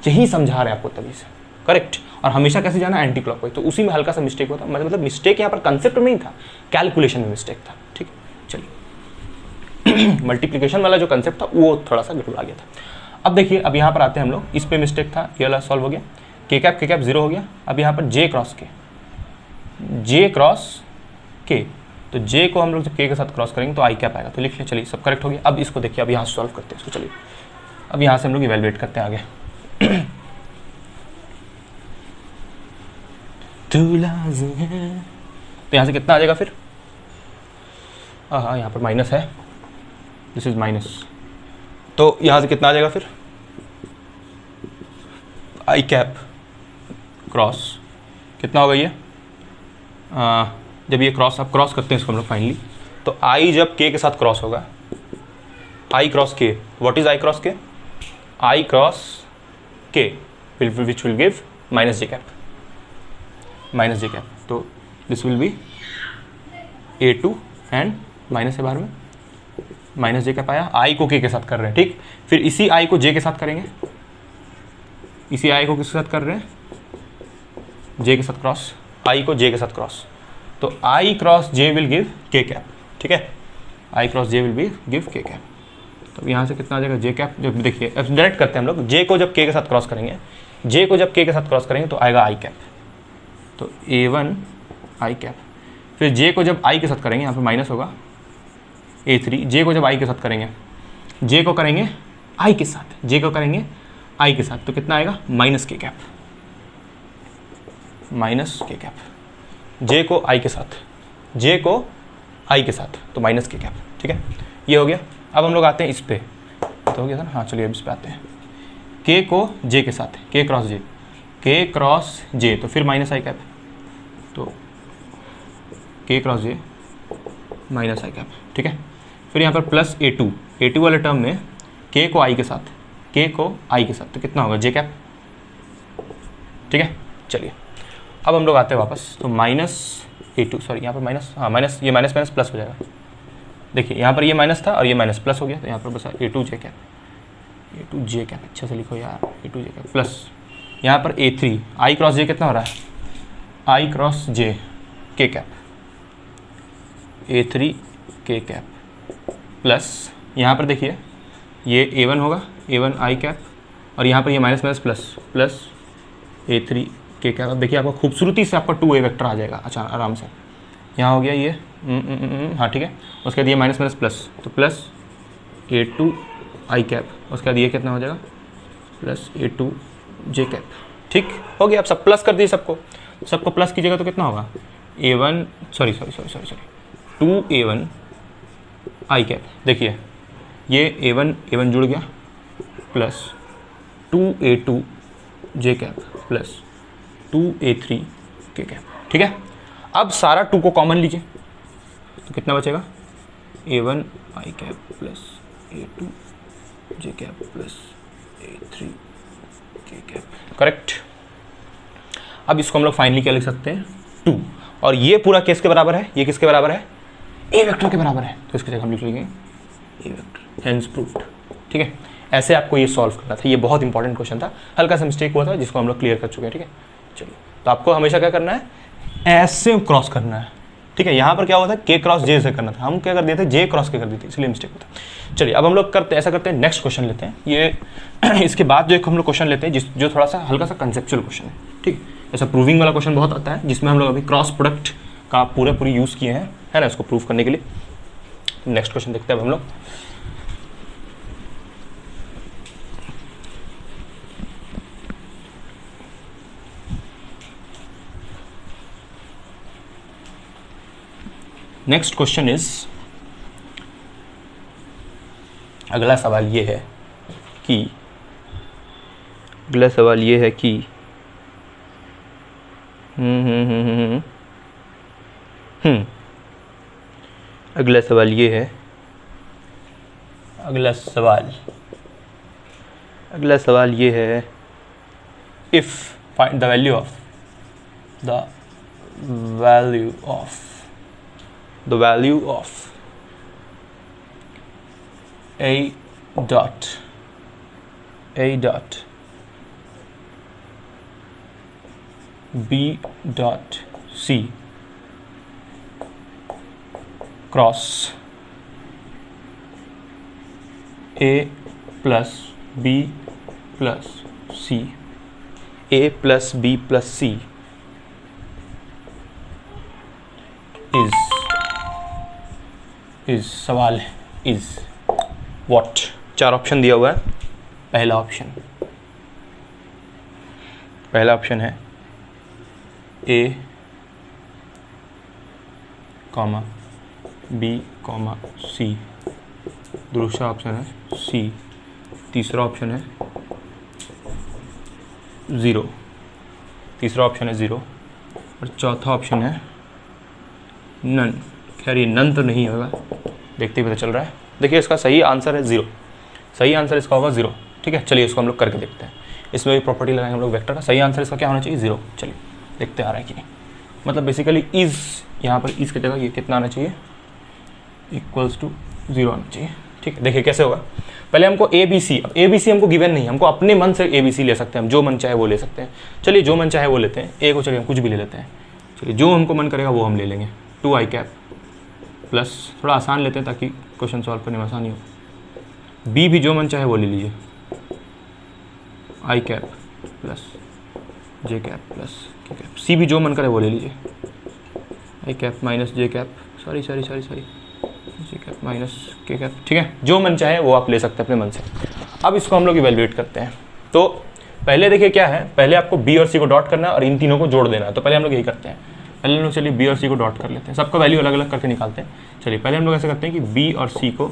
यही समझा रहे हैं आपको तभी से, करेक्ट। और हमेशा कैसे जाना एंटी क्लॉकवाइज, तो उसी में हल्का सा मिस्टेक होता, मतलब मिस्टेक यहाँ पर कंसेप्ट में नहीं था, कैलकुलेशन में मिस्टेक था, ठीक है। चलिए मल्टीप्लिकेशन वाला जो कंसेप्ट था वो थोड़ा सा गड़बड़ा गया था। अब देखिए, अब यहाँ पर आते हैं हम लोग, इस पे मिस्टेक था, ये वाला सॉल्व हो गया, के कैप 0 हो गया। अब यहाँ पर जे क्रॉस के, तो जे को हम लोग जब के साथ क्रॉस करेंगे तो आई कैप आएगा, तो लिख लिया। चलिए सब करेक्ट हो गया। अब इसको देखिए, अब यहाँ से सॉल्व करते हैं इसको। चलिए अब यहाँ से हम लोग इवेलुएट करते हैं आगे। तो यहाँ से कितना आ जाएगा फिर, हाँ यहाँ पर माइनस है, दिस इज माइनस, तो यहाँ से कितना आ जाएगा फिर आई कैप क्रॉस, कितना होगा ये, जब ये क्रॉस आप क्रॉस करते हैं इसको हम लोग फाइनली, तो आई जब के साथ क्रॉस होगा, I cross K, what is I cross K, I cross K which will give minus J cap, minus J cap, तो this will be A2 and minus है बाहर में, माइनस जे कैप आया, आई को के साथ कर रहे हैं, ठीक। फिर इसी आई को जे के साथ करेंगे, इसी आई को किसके साथ कर रहे हैं, जे के साथ क्रॉस, आई को जे के साथ क्रॉस, तो I cross J will give K cap, ठीक है, I cross J will be give K cap. तो यहाँ से कितना आ जाएगा जे कैप, जब देखिए अब डायरेक्ट करते हैं हम लोग, जे को जब के साथ क्रॉस करेंगे, जे को जब के साथ क्रॉस करेंगे तो आएगा आई कैप, तो A1 आई कैप। फिर जे को जब आई के साथ करेंगे, यहाँ पे माइनस होगा A3, जे को जब आई के साथ करेंगे, जे को करेंगे आई के साथ, जे को करेंगे आई के साथ, तो कितना आएगा minus K cap, minus K cap, जे को आई के साथ, जे को आई के साथ तो माइनस के कैप, ठीक है, ये हो गया। अब हम लोग आते हैं इस पे, तो हो गया था ना, हाँ चलिए अब इस पे आते हैं, के को जे के साथ, के क्रॉस जे, के क्रॉस जे तो फिर माइनस आई कैप, तो के क्रॉस जे माइनस आई कैप, ठीक है। फिर यहाँ पर प्लस A2 वाले टर्म में के को आई के साथ, के को आई के साथ तो कितना होगा जे कैप, ठीक है। चलिए अब हम लोग आते हैं वापस, तो माइनस A2, सॉरी यहाँ पर माइनस, हाँ माइनस, ये माइनस माइनस प्लस हो जाएगा, देखिए यहाँ पर ये माइनस था और ये माइनस प्लस हो गया, तो यहाँ पर बस A2 जे कैप, A2 जे कैप, अच्छे से लिखो यार, A2 जे कैप प्लस यहाँ पर A3 आई क्रॉस जे कितना हो रहा है, आई क्रॉस जे के कैप, A3 के कैप प्लस यहाँ पर देखिए ये A1 होगा, A1 आई कैप, और यहाँ पर ये minus minus plus plus A3 के कैप। अब देखिए आपको खूबसूरती से आपका 2A वेक्टर आ जाएगा, अच्छा आराम से, यहाँ हो गया ये हाँ ठीक है। उसके बाद ये माइनस माइनस प्लस, तो प्लस A2 आई कैप, उसके बाद ये कितना हो जाएगा प्लस A2 जे कैप, ठीक हो गया। अब सब प्लस कर दिए, सबको प्लस कीजिएगा तो कितना होगा A1 2A1 आई कैप। देखिए ये A1 जुड़ गया प्लस 2A2 जे कैप प्लस 2A3 के कैप। ठीक है, अब सारा 2 को कॉमन लीजिए तो कितना बचेगा, A1 आई कैप प्लस A2 जे कैप प्लस A3 के कैप। करेक्ट। अब इसको हम लोग फाइनली क्या लिख सकते हैं, 2। और ये पूरा किसके बराबर है, ये किसके बराबर है, ए वेक्टर के बराबर है, तो इसकी जगह हम लिख लेंगे ए वेक्टर, हेंस प्रूव्ड। ठीक है, ऐसे आपको ये सॉल्व करना था। ये बहुत इंपॉर्टेंट क्वेश्चन था, हल्का सा मिस्टेक हुआ था जिसको हम लोग क्लियर कर चुके हैं। ठीक है, चलिए, तो आपको हमेशा क्या करना है, ऐसे क्रॉस करना है। ठीक है, यहाँ पर क्या हुआ था, के क्रॉस जे से करना था, हम क्या कर दिए थे, जे क्रॉस के कर दी थी, इसलिए मिस्टेक होता। चलिए, अब हम लोग ऐसा करते हैं, नेक्स्ट क्वेश्चन लेते हैं। ये इसके बाद जो एक हम लोग क्वेश्चन लेते हैं जो थोड़ा सा हल्का सा कंसेप्चुअल क्वेश्चन है। ठीक है, ऐसा प्रूविंग वाला क्वेश्चन बहुत आता है जिसमें हम लोग अभी क्रॉस प्रोडक्ट का पूरे यूज़ किए हैं, है ना, इसको प्रूव करने के लिए। नेक्स्ट क्वेश्चन देखते हैं अब हम लोग। नेक्स्ट क्वेश्चन इज, अगला सवाल ये है कि अगला सवाल ये है कि अगला सवाल ये है, अगला सवाल ये है, if find the value of A dot B dot C cross A plus B plus C, A plus B plus C is सवाल है, is what। 4 ऑप्शन दिया हुआ है। पहला ऑप्शन है A, B, C। दूसरा ऑप्शन है C। तीसरा ऑप्शन है 0। और चौथा ऑप्शन है नन। खैर ये नन तो नहीं होगा, देखते ही पता चल रहा है। देखिए इसका सही आंसर है 0, सही आंसर इसका होगा 0। ठीक है, चलिए इसको हम लोग करके देखते हैं। इसमें भी प्रॉपर्टी लगाएंगे हम लोग वेक्टर का। सही आंसर इसका क्या होना चाहिए, 0। चलिए देखते आ रहा है कि नहीं, मतलब बेसिकली इज़, यहाँ पर इज़ की जगह ये कितना आना चाहिए, इक्वल्स टू 0 आना चाहिए। ठीक है, देखिए कैसे होगा। पहले हमको ए बी सी, अब ए बी सी हमको गिवन नहीं, हमको अपने मन से ए बी सी ले सकते हैं, हम जो मन चाहे वो ले सकते हैं। चलिए जो मन चाहे वो लेते हैं, ए को चलिए हम कुछ भी ले लेते हैं। चलिए जो हमको मन करेगा वो हम ले लेंगे। 2 आई कैप प्लस, थोड़ा आसान लेते हैं ताकि क्वेश्चन सॉल्व करने में आसानी हो। बी भी जो मन चाहे वो ले लीजिए, आई कैप प्लस जे कैप प्लस के कैप। सी भी जो मन करे वो ले लीजिए, आई cap minus J cap, sorry जे कैप माइनस के कैप। ठीक है, जो मन चाहे वो आप ले सकते हैं अपने मन से। अब इसको हम लोग इवेल्युएट करते हैं। तो पहले देखिए क्या है, पहले आपको बी और सी को डॉट करना है और इन तीनों को जोड़ देना है। तो पहले हम लोग यही करते हैं, पहले हम लोग चलिए बी और सी को डॉट कर लेते हैं, सबका वैल्यू अलग अलग करके निकालते हैं। चलिए पहले हम लोग ऐसे करते हैं कि बी और सी को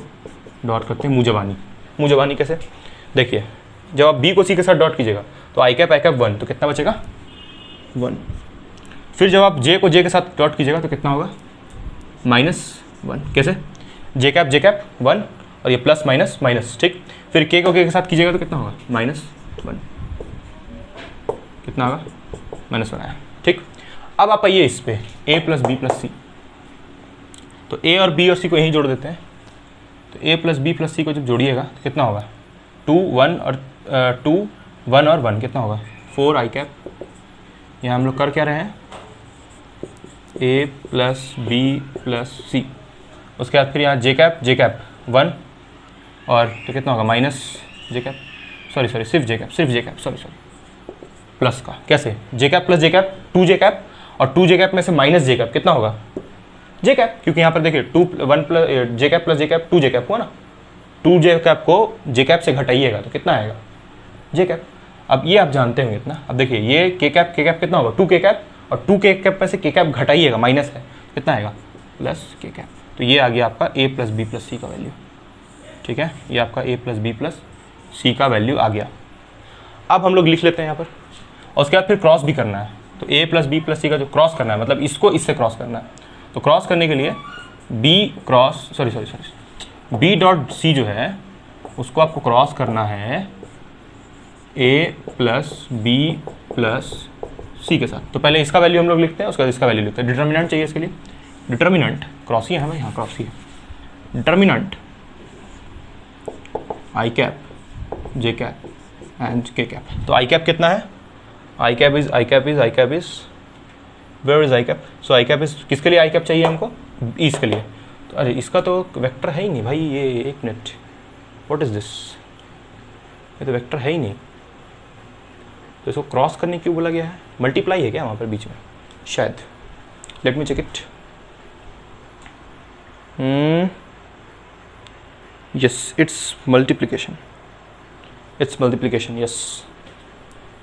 डॉट करते हैं मुँह जबानी कैसे, देखिए जब आप बी को सी के साथ डॉट कीजिएगा तो आई कैप 1, तो कितना बचेगा 1। फिर जब आप जे को जे के साथ डॉट कीजिएगा तो कितना होगा -1। कैसे, जे कैप 1 और ये प्लस माइनस माइनस। ठीक, फिर के को के साथ कीजिएगा तो कितना होगा -1, कितना होगा -1 आया। ठीक, अब आप आइए इस पे a प्लस बी प्लस सी। तो a और b और c को यहीं जोड़ देते हैं। तो a प्लस बी प्लस सी को जब जोड़िएगा तो कितना होगा 2 1 और 1 कितना होगा 4 आई कैप। यहाँ हम लोग कर क्या रहे हैं, a प्लस बी प्लस सी, उसके बाद फिर यहाँ जे कैप 1 और तो कितना होगा माइनस जे कैप, सिर्फ जे कैप प्लस का। कैसे, जे कैप प्लस जे कैप 2 जे कैप और 2 जे कैप में से माइनस जे कैप कितना होगा जे कैप, क्योंकि यहाँ पर देखिए 1 प्लस जे कैप प्लस जे कैप 2 जे कैप हुआ ना। 2 जे कैप को जे कैप से घटाइएगा तो कितना आएगा जे कैप। अब ये आप जानते होंगे इतना। अब देखिए ये के कैप कितना होगा 2 के कैप और 2 के कैप में से के कैप घटाइएगा, माइनस है, कितना आएगा प्लस के कैप। तो ये आ गया आपका a प्लस बी प्लस सी का वैल्यू, ठीक है, ये आपका a प्लस बी प्लस सी का वैल्यू आ गया। अब हम लोग लिख लेते हैं यहाँ पर, और उसके बाद फिर क्रॉस भी करना है। तो a प्लस बी प्लस सी का जो क्रॉस करना है, मतलब इसको इससे क्रॉस करना है, तो क्रॉस करने के लिए b डॉट सी जो है उसको आपको क्रॉस करना है a प्लस बी प्लस सी के साथ। तो पहले इसका वैल्यू हम लोग लिखते हैं, उसके बाद इसका वैल्यू लिखते हैं। डिटर्मिनेंट चाहिए इसके लिए, डिटर्मिनेंट क्रॉस ही है भाई, हाँ क्रॉस ही है। Determinant I cap J cap and K cap. तो आई कैप कितना है, I cap is where is I cap, so I cap is किसके लिए आई कैप चाहिए हमको, इसके लिए। तो अरे इसका तो वेक्टर है ही नहीं भाई, ये एक मिनट, व्हाट इज दिस, ये तो वेक्टर है ही नहीं, तो इसको क्रॉस करने क्यों बोला गया है, मल्टीप्लाई है क्या वहाँ पर बीच में शायद, let me check it. Yes it's multiplication, it's multiplication, yes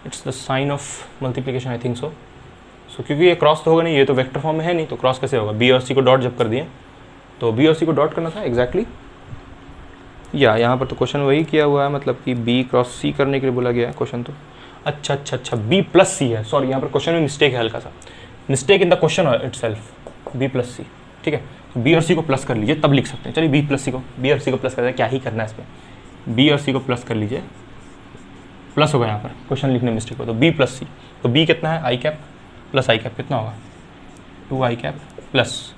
it's the sign of multiplication I think so. So क्योंकि ये क्रॉस तो होगा नहीं, ये तो वेक्टर फॉर्म में है नहीं, तो क्रॉस कैसे होगा, बी और सी को डॉट जब कर दिए, तो बी और सी को डॉट करना था एग्जैक्टली, या यहाँ पर तो क्वेश्चन वही किया हुआ है, मतलब कि बी क्रॉस सी करने के लिए बोला गया है क्वेश्चन तो। अच्छा बी प्लस सी है, सॉरी यहाँ पर क्वेश्चन में मिस्टेक है, हल्का सा mistake in the question itself, B plus C, ठीक है। तो बी और सी को प्लस कर लीजिए तब लिख सकते हैं, चलिए बी और सी को प्लस कर, क्या ही करना है इस पर, बी और सी को प्लस कर लीजिए, प्लस होगा यहाँ पर क्वेश्चन लिखने में मिस्टेक हो, तो बी प्लस सी, तो बी कितना है I cap plus I cap कितना होगा 2 आई कैप प्लस,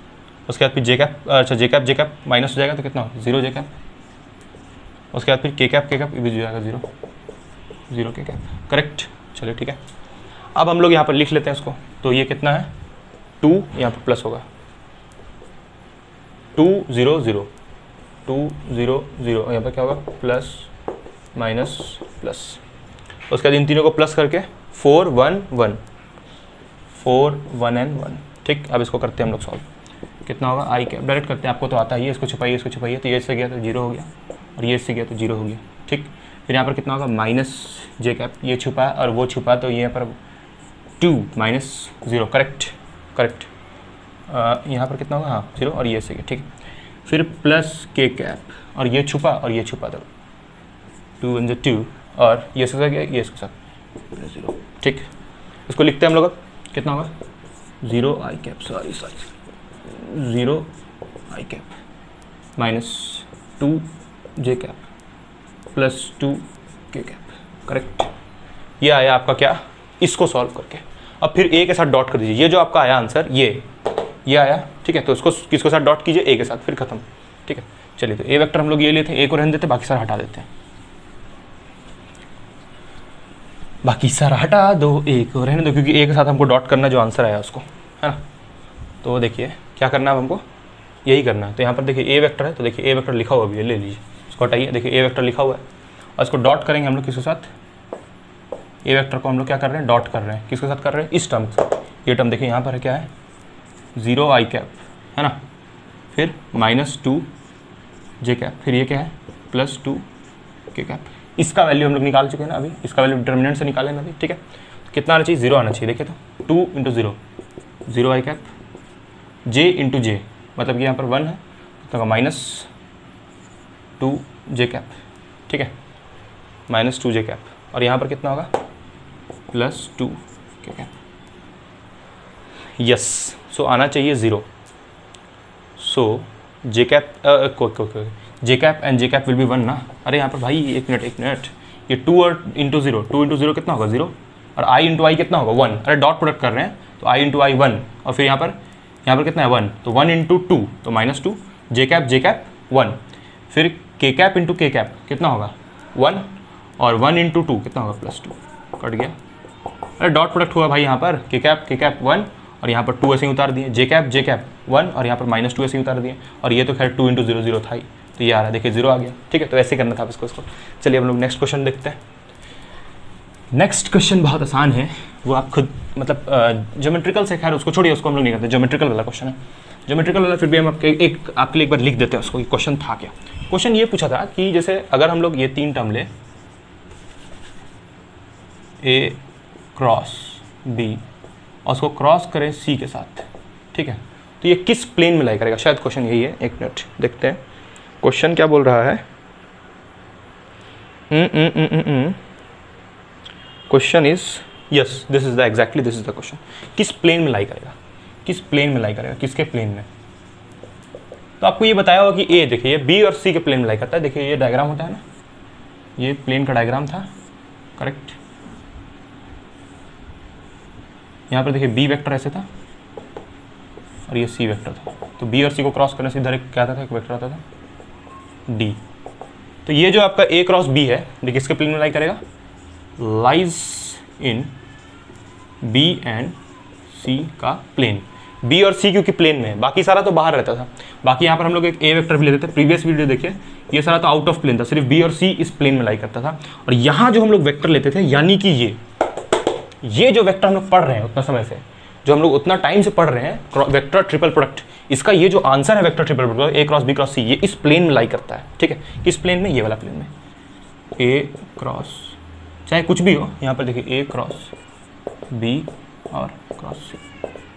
उसके बाद फिर जे कैप, अच्छा जे कैप माइनस हो जाएगा तो कितना होगा 0 जे कैप, उसके बाद फिर के कैप भी हो जाएगा 0 के कैप, करेक्ट। चलिए ठीक है, अब हम लोग यहाँ पर लिख लेते हैं उसको, तो ये कितना है 2, यहाँ पर प्लस होगा 2 0 0 2 0 0, यहाँ पर क्या होगा प्लस माइनस प्लस, उसके बाद इन तीनों को प्लस करके 4 1 1 4 1 and 1, ठीक। अब इसको करते हैं हम लोग सॉल्व, कितना होगा आई कैप, डायरेक्ट करते हैं, आपको तो आता ही है, इसको छुपाइए तो ये से गया तो 0 हो गया, और ये से गया तो 0 हो गया, ठीक। फिर यहाँ पर कितना होगा माइनस जे कैप, ये छुपा और वो छुपा, तो ये पर 2 माइनस 0, करेक्ट। यहाँ पर कितना होगा, हाँ 0 और ये से गया, ठीक। फिर प्लस के कैप, और ये छुपा और ये छुपा, तो 2 1 2, और ये इसके साथ गया, ये इसके साथ 0, ठीक। इसको लिखते हैं हम लोग, अब कितना होगा 0 आई कैप, सॉरी 0 आई कैप माइनस 2 जे कैप प्लस 2 के कैप, करेक्ट। ये आया आपका क्या, इसको सॉल्व करके। अब फिर ए के साथ डॉट कर दीजिए, ये जो आपका आया आंसर ये आया, ठीक है। तो इसको किसके साथ डॉट कीजिए, ए के साथ, फिर खत्म, ठीक है। चलिए तो ए वेक्टर हम लोग ये लेते हैं, ए को रहने देते, बाकी सारा हटा देते हैं, बाकी सारा हटा दो, ए को रहने दो, क्योंकि ए के साथ हमको डॉट करना जो आंसर आया उसको, है ना। तो देखिए क्या करना है हमको, यही करना है। तो यहाँ पर देखिए ए वेक्टर है, तो देखिए ए वेक्टर लिखा हुआ भी है, ले लीजिए, इसको हटाइए, देखिए ए वेक्टर लिखा हुआ है, और इसको डॉट करेंगे हम लोग किसके साथ, ए वेक्टर को हम लोग क्या कर रहे हैं, डॉट कर रहे हैं, किसके साथ कर रहे हैं, इस टर्म के साथ। ये टर्म देखिए यहाँ पर है, क्या है 0 आई कैप, है ना, फिर माइनस 2 जे कैप, फिर ये क्या है प्लस 2 के कैप। इसका वैल्यू हम लोग निकाल चुके हैं ना अभी, इसका वैल्यू डिटर्मिनेंट से निकाले ना अभी, ठीक है। तो कितना आना चाहिए, 0 आना चाहिए, देखिए तो 2 × 0 0 आई कैप, जे इंटू जे, मतलब कि यहाँ पर 1 है, तो माइनस 2 जे कैप, ठीक है, माइनस 2 जे कैप, और यहाँ पर कितना होगा प्लस 2 के कैप, यस। सो आना चाहिए 0, so J cap J cap and J cap will be 1 ना। अरे यहाँ पर भाई एक मिनट, ये 2 और इंटू 0, 2 × 0 कितना होगा 0, और i इंटू आई कितना होगा 1, अरे डॉट प्रोडक्ट कर रहे हैं, तो i इंटू आई 1, और फिर यहाँ पर कितना है 1, तो 1 इंटू 2 तो माइनस 2, जे कैप 1, फिर के कैप इंटू के कैप कितना होगा 1, और 1 इंटू 2 कितना होगा प्लस 2, कट गया। अरे डॉट प्रोडक्ट हुआ भाई यहाँ पर, के कैप 1, और यहाँ पर 2 ऐसे ही उतार दिए, जे कैप 1, और यहाँ पर माइनस 2 ऐसे ही उतार दिए, और ये तो खैर 2 × 0 0 था ही, तो ये आ रहा है, देखिए 0 आ गया, ठीक है। तो ऐसे करना था इसको। चलिए हम लोग नेक्स्ट क्वेश्चन देखते हैं। नेक्स्ट क्वेश्चन बहुत आसान है, वो आप खुद मतलब ज्योमेट्रिकल से, खैर उसको छोड़िए, उसको हम लोग नहीं करते, ज्योमेट्रिकल वाला क्वेश्चन है, ज्योमेट्रिकल वाला फिर भी हम आपके लिए एक बार लिख देते हैं उसको, क्वेश्चन था क्या। क्वेश्चन ये पूछा था कि जैसे अगर हम लोग ये 3 टर्म ले, ए क्रॉस बी, और उसको क्रॉस करें सी के साथ, ठीक है, तो ये किस प्लेन में लाई करेगा, शायद क्वेश्चन यही है। एक मिनट देखते हैं क्वेश्चन क्या बोल रहा है। Question is yes, this is the exactly this is the question. किस प्लेन में लाई करेगा, किस प्लेन में लाई करेगा, किसके प्लेन में। तो आपको ये बताया होगा कि ए देखिए ये बी और सी के प्लेन में लाई करता है। देखिए ये डायग्राम होता है ना, ये प्लेन का डायग्राम था, करेक्ट। यहाँ पर देखिए बी वेक्टर ऐसे था और ये सी वेक्टर था। तो बी और सी को क्रॉस करने से इधर एक क्या आता था, एक वेक्टर आता था डी। तो ये जो आपका ए क्रॉस बी है, देखिए किसके प्लेन में लाई करेगा, लाइज इन बी एंड सी का प्लेन। बी और सी क्योंकि प्लेन में है, बाकी सारा तो बाहर रहता था। बाकी यहाँ पर हम लोग एक ए वेक्टर भी लेते थे, प्रीवियस वीडियो देखिए, ये सारा तो आउट ऑफ प्लेन था, सिर्फ बी और सी इस प्लेन में लाई करता था। और यहाँ जो हम लोग वेक्टर लेते थे, यानी कि ये जो वेक्टर हम लोग पढ़ रहे हैं उतना समय से, जो हम लोग उतना टाइम से पढ़ रहे हैं वेक्टर ट्रिपल प्रोडक्ट, इसका ये जो आंसर है vector triple product A cross B cross C, ये इस प्लेन में लाई करता है। ठीक है, किस प्लेन में, ये वाला प्लेन में, ए क्रॉस चाहे कुछ भी हो, यहाँ पर देखिए ए क्रॉस बी और क्रॉस सी,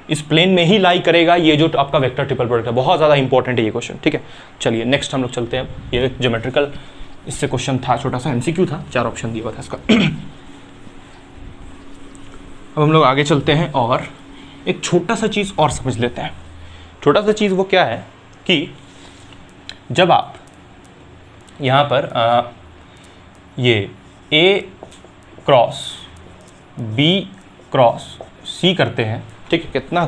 इस प्लेन में ही लाई करेगा ये जो आपका वेक्टर ट्रिपल प्रोडक्ट है। बहुत ज़्यादा इंपॉर्टेंट है ये क्वेश्चन। ठीक है, चलिए नेक्स्ट हम लोग चलते हैं। ये ज्योमेट्रिकल इससे क्वेश्चन था, छोटा सा एमसीक्यू था, 4 ऑप्शन दिया हुआ था इसका। अब हम लोग आगे चलते हैं और एक छोटा सा चीज़ और समझ लेते हैं। छोटा सा चीज़ वो क्या है कि जब आप यहाँ पर ये ए क्रॉस बी क्रॉस सी करते हैं, ठीक है, कितना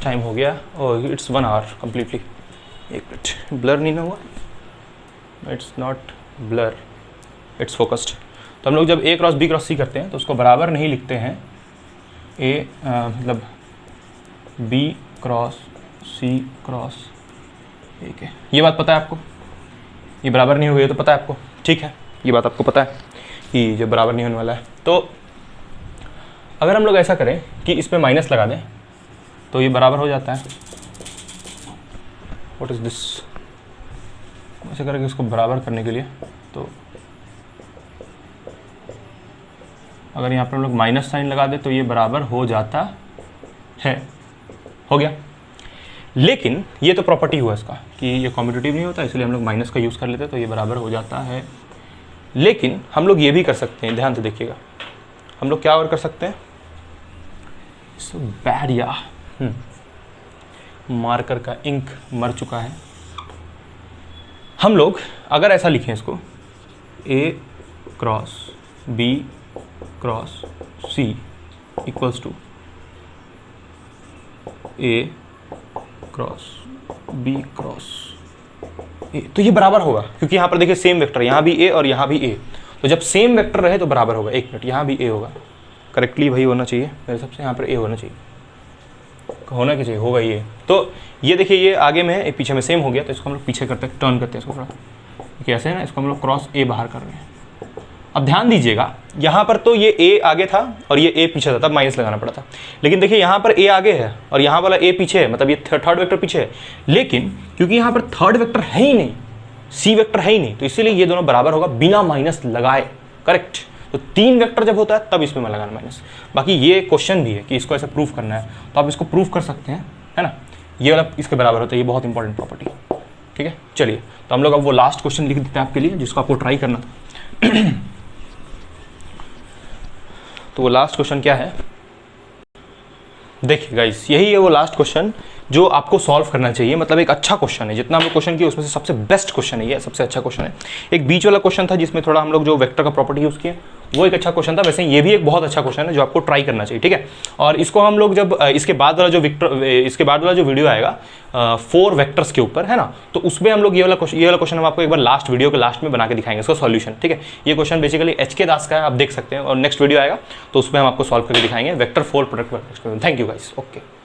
टाइम हो गया, ओह इट्स 1 आवर कम्प्लीटली। एक मिनट, ब्लर नहीं ना हुआ, it's not blur, it's focused. तो हम लोग जब ए क्रॉस बी क्रॉस सी करते हैं तो उसको बराबर नहीं लिखते हैं ए मतलब B cross C cross A के। ये बात पता है आपको, ये बराबर नहीं हो गई तो पता है आपको, ठीक है, ये बात आपको पता है कि जो बराबर नहीं होने वाला है। तो अगर हम लोग ऐसा करें कि इस पे माइनस लगा दें तो ये बराबर हो जाता है। व्हाट इज दिस, ऐसे करके इसको बराबर करने के लिए, तो अगर यहाँ पर हम लोग माइनस साइन लगा दें तो ये बराबर हो जाता है, हो गया। लेकिन ये तो प्रॉपर्टी हुआ इसका कि ये कॉम्पिटिटिव नहीं होता, इसलिए हम लोग माइनस का यूज़ कर लेते हैं, तो ये बराबर हो जाता है। लेकिन हम लोग ये भी कर सकते हैं, ध्यान से देखिएगा, हम लोग क्या और कर सकते हैं, सो बैड या मार्कर का इंक मर चुका है। हम लोग अगर ऐसा लिखें इसको, A cross B cross C equals to A cross B cross A, तो ये बराबर होगा क्योंकि यहाँ पर देखिए सेम वेक्टर, यहाँ भी ए और यहाँ भी ए, तो जब सेम वेक्टर रहे तो बराबर होगा। एक मिनट, यहाँ भी ए होगा, करेक्टली वही होना चाहिए मेरे हिसाब से, यहाँ पर ए होना चाहिए, होना क्या चाहिए, होगा ये। तो ये देखिए ये आगे में है, पीछे में सेम हो गया, तो इसको हम लोग पीछे करते हैं, टर्न करते हैं इसको थोड़ा, कैसे है ना, इसको हम लोग क्रॉस ए बाहर कर रहे हैं। अब ध्यान दीजिएगा, यहाँ पर तो ये ए आगे था और ये ए पीछे था, तब माइनस लगाना पड़ा था। लेकिन देखिए यहाँ पर ए आगे है और यहाँ वाला ए पीछे है, मतलब ये थर्ड वेक्टर पीछे है। लेकिन क्योंकि यहाँ पर थर्ड वेक्टर है ही नहीं, सी वेक्टर है ही नहीं, तो इसीलिए ये दोनों बराबर होगा बिना माइनस लगाए, करेक्ट। तो 3 वेक्टर जब होता है तब इसमें मैं लगाना माइनस। बाकी ये क्वेश्चन भी है कि इसको ऐसे प्रूफ करना है, तो आप इसको प्रूफ कर सकते हैं, है ना, ये वाला इसके बराबर होता है, ये बहुत इंपॉर्टेंट प्रॉपर्टी, ठीक है। चलिए तो हम लोग अब वो लास्ट क्वेश्चन लिख देते हैं आपके लिए, जिसको आपको ट्राई करना था। तो वो लास्ट क्वेश्चन क्या है, देखिए गाइस, यही है वो लास्ट क्वेश्चन जो आपको सॉल्व करना चाहिए। मतलब एक अच्छा क्वेश्चन है, जितना हम लोग क्वेश्चन किए उसमें से सबसे बेस्ट क्वेश्चन है ये, सबसे अच्छा क्वेश्चन है। एक बीच वाला क्वेश्चन था जिसमें थोड़ा हम लोग जो वेक्टर का प्रॉपर्टी यूज़ किए, वो एक अच्छा क्वेश्चन था। वैसे ये भी एक बहुत अच्छा क्वेश्चन है जो आपको ट्राई करना चाहिए, ठीक है। और इसको हम लोग जब इसके बाद वाला जो वीडियो आएगा 4 वेक्टर्स के ऊपर, है ना, तो उसमें हम लोग ये वाला क्वेश्चन हम आपको एक बार लास्ट वीडियो के लास्ट में बना के दिखाएंगे इसका सॉल्यूशन, ठीक है। ये क्वेश्चन बेसिकली HK दास का है, आप देख सकते हैं, और नेक्स्ट वीडियो आएगा तो उसमें हम आपको सॉल्व करके दिखाएंगे vector 4 product. Thank you guys, okay.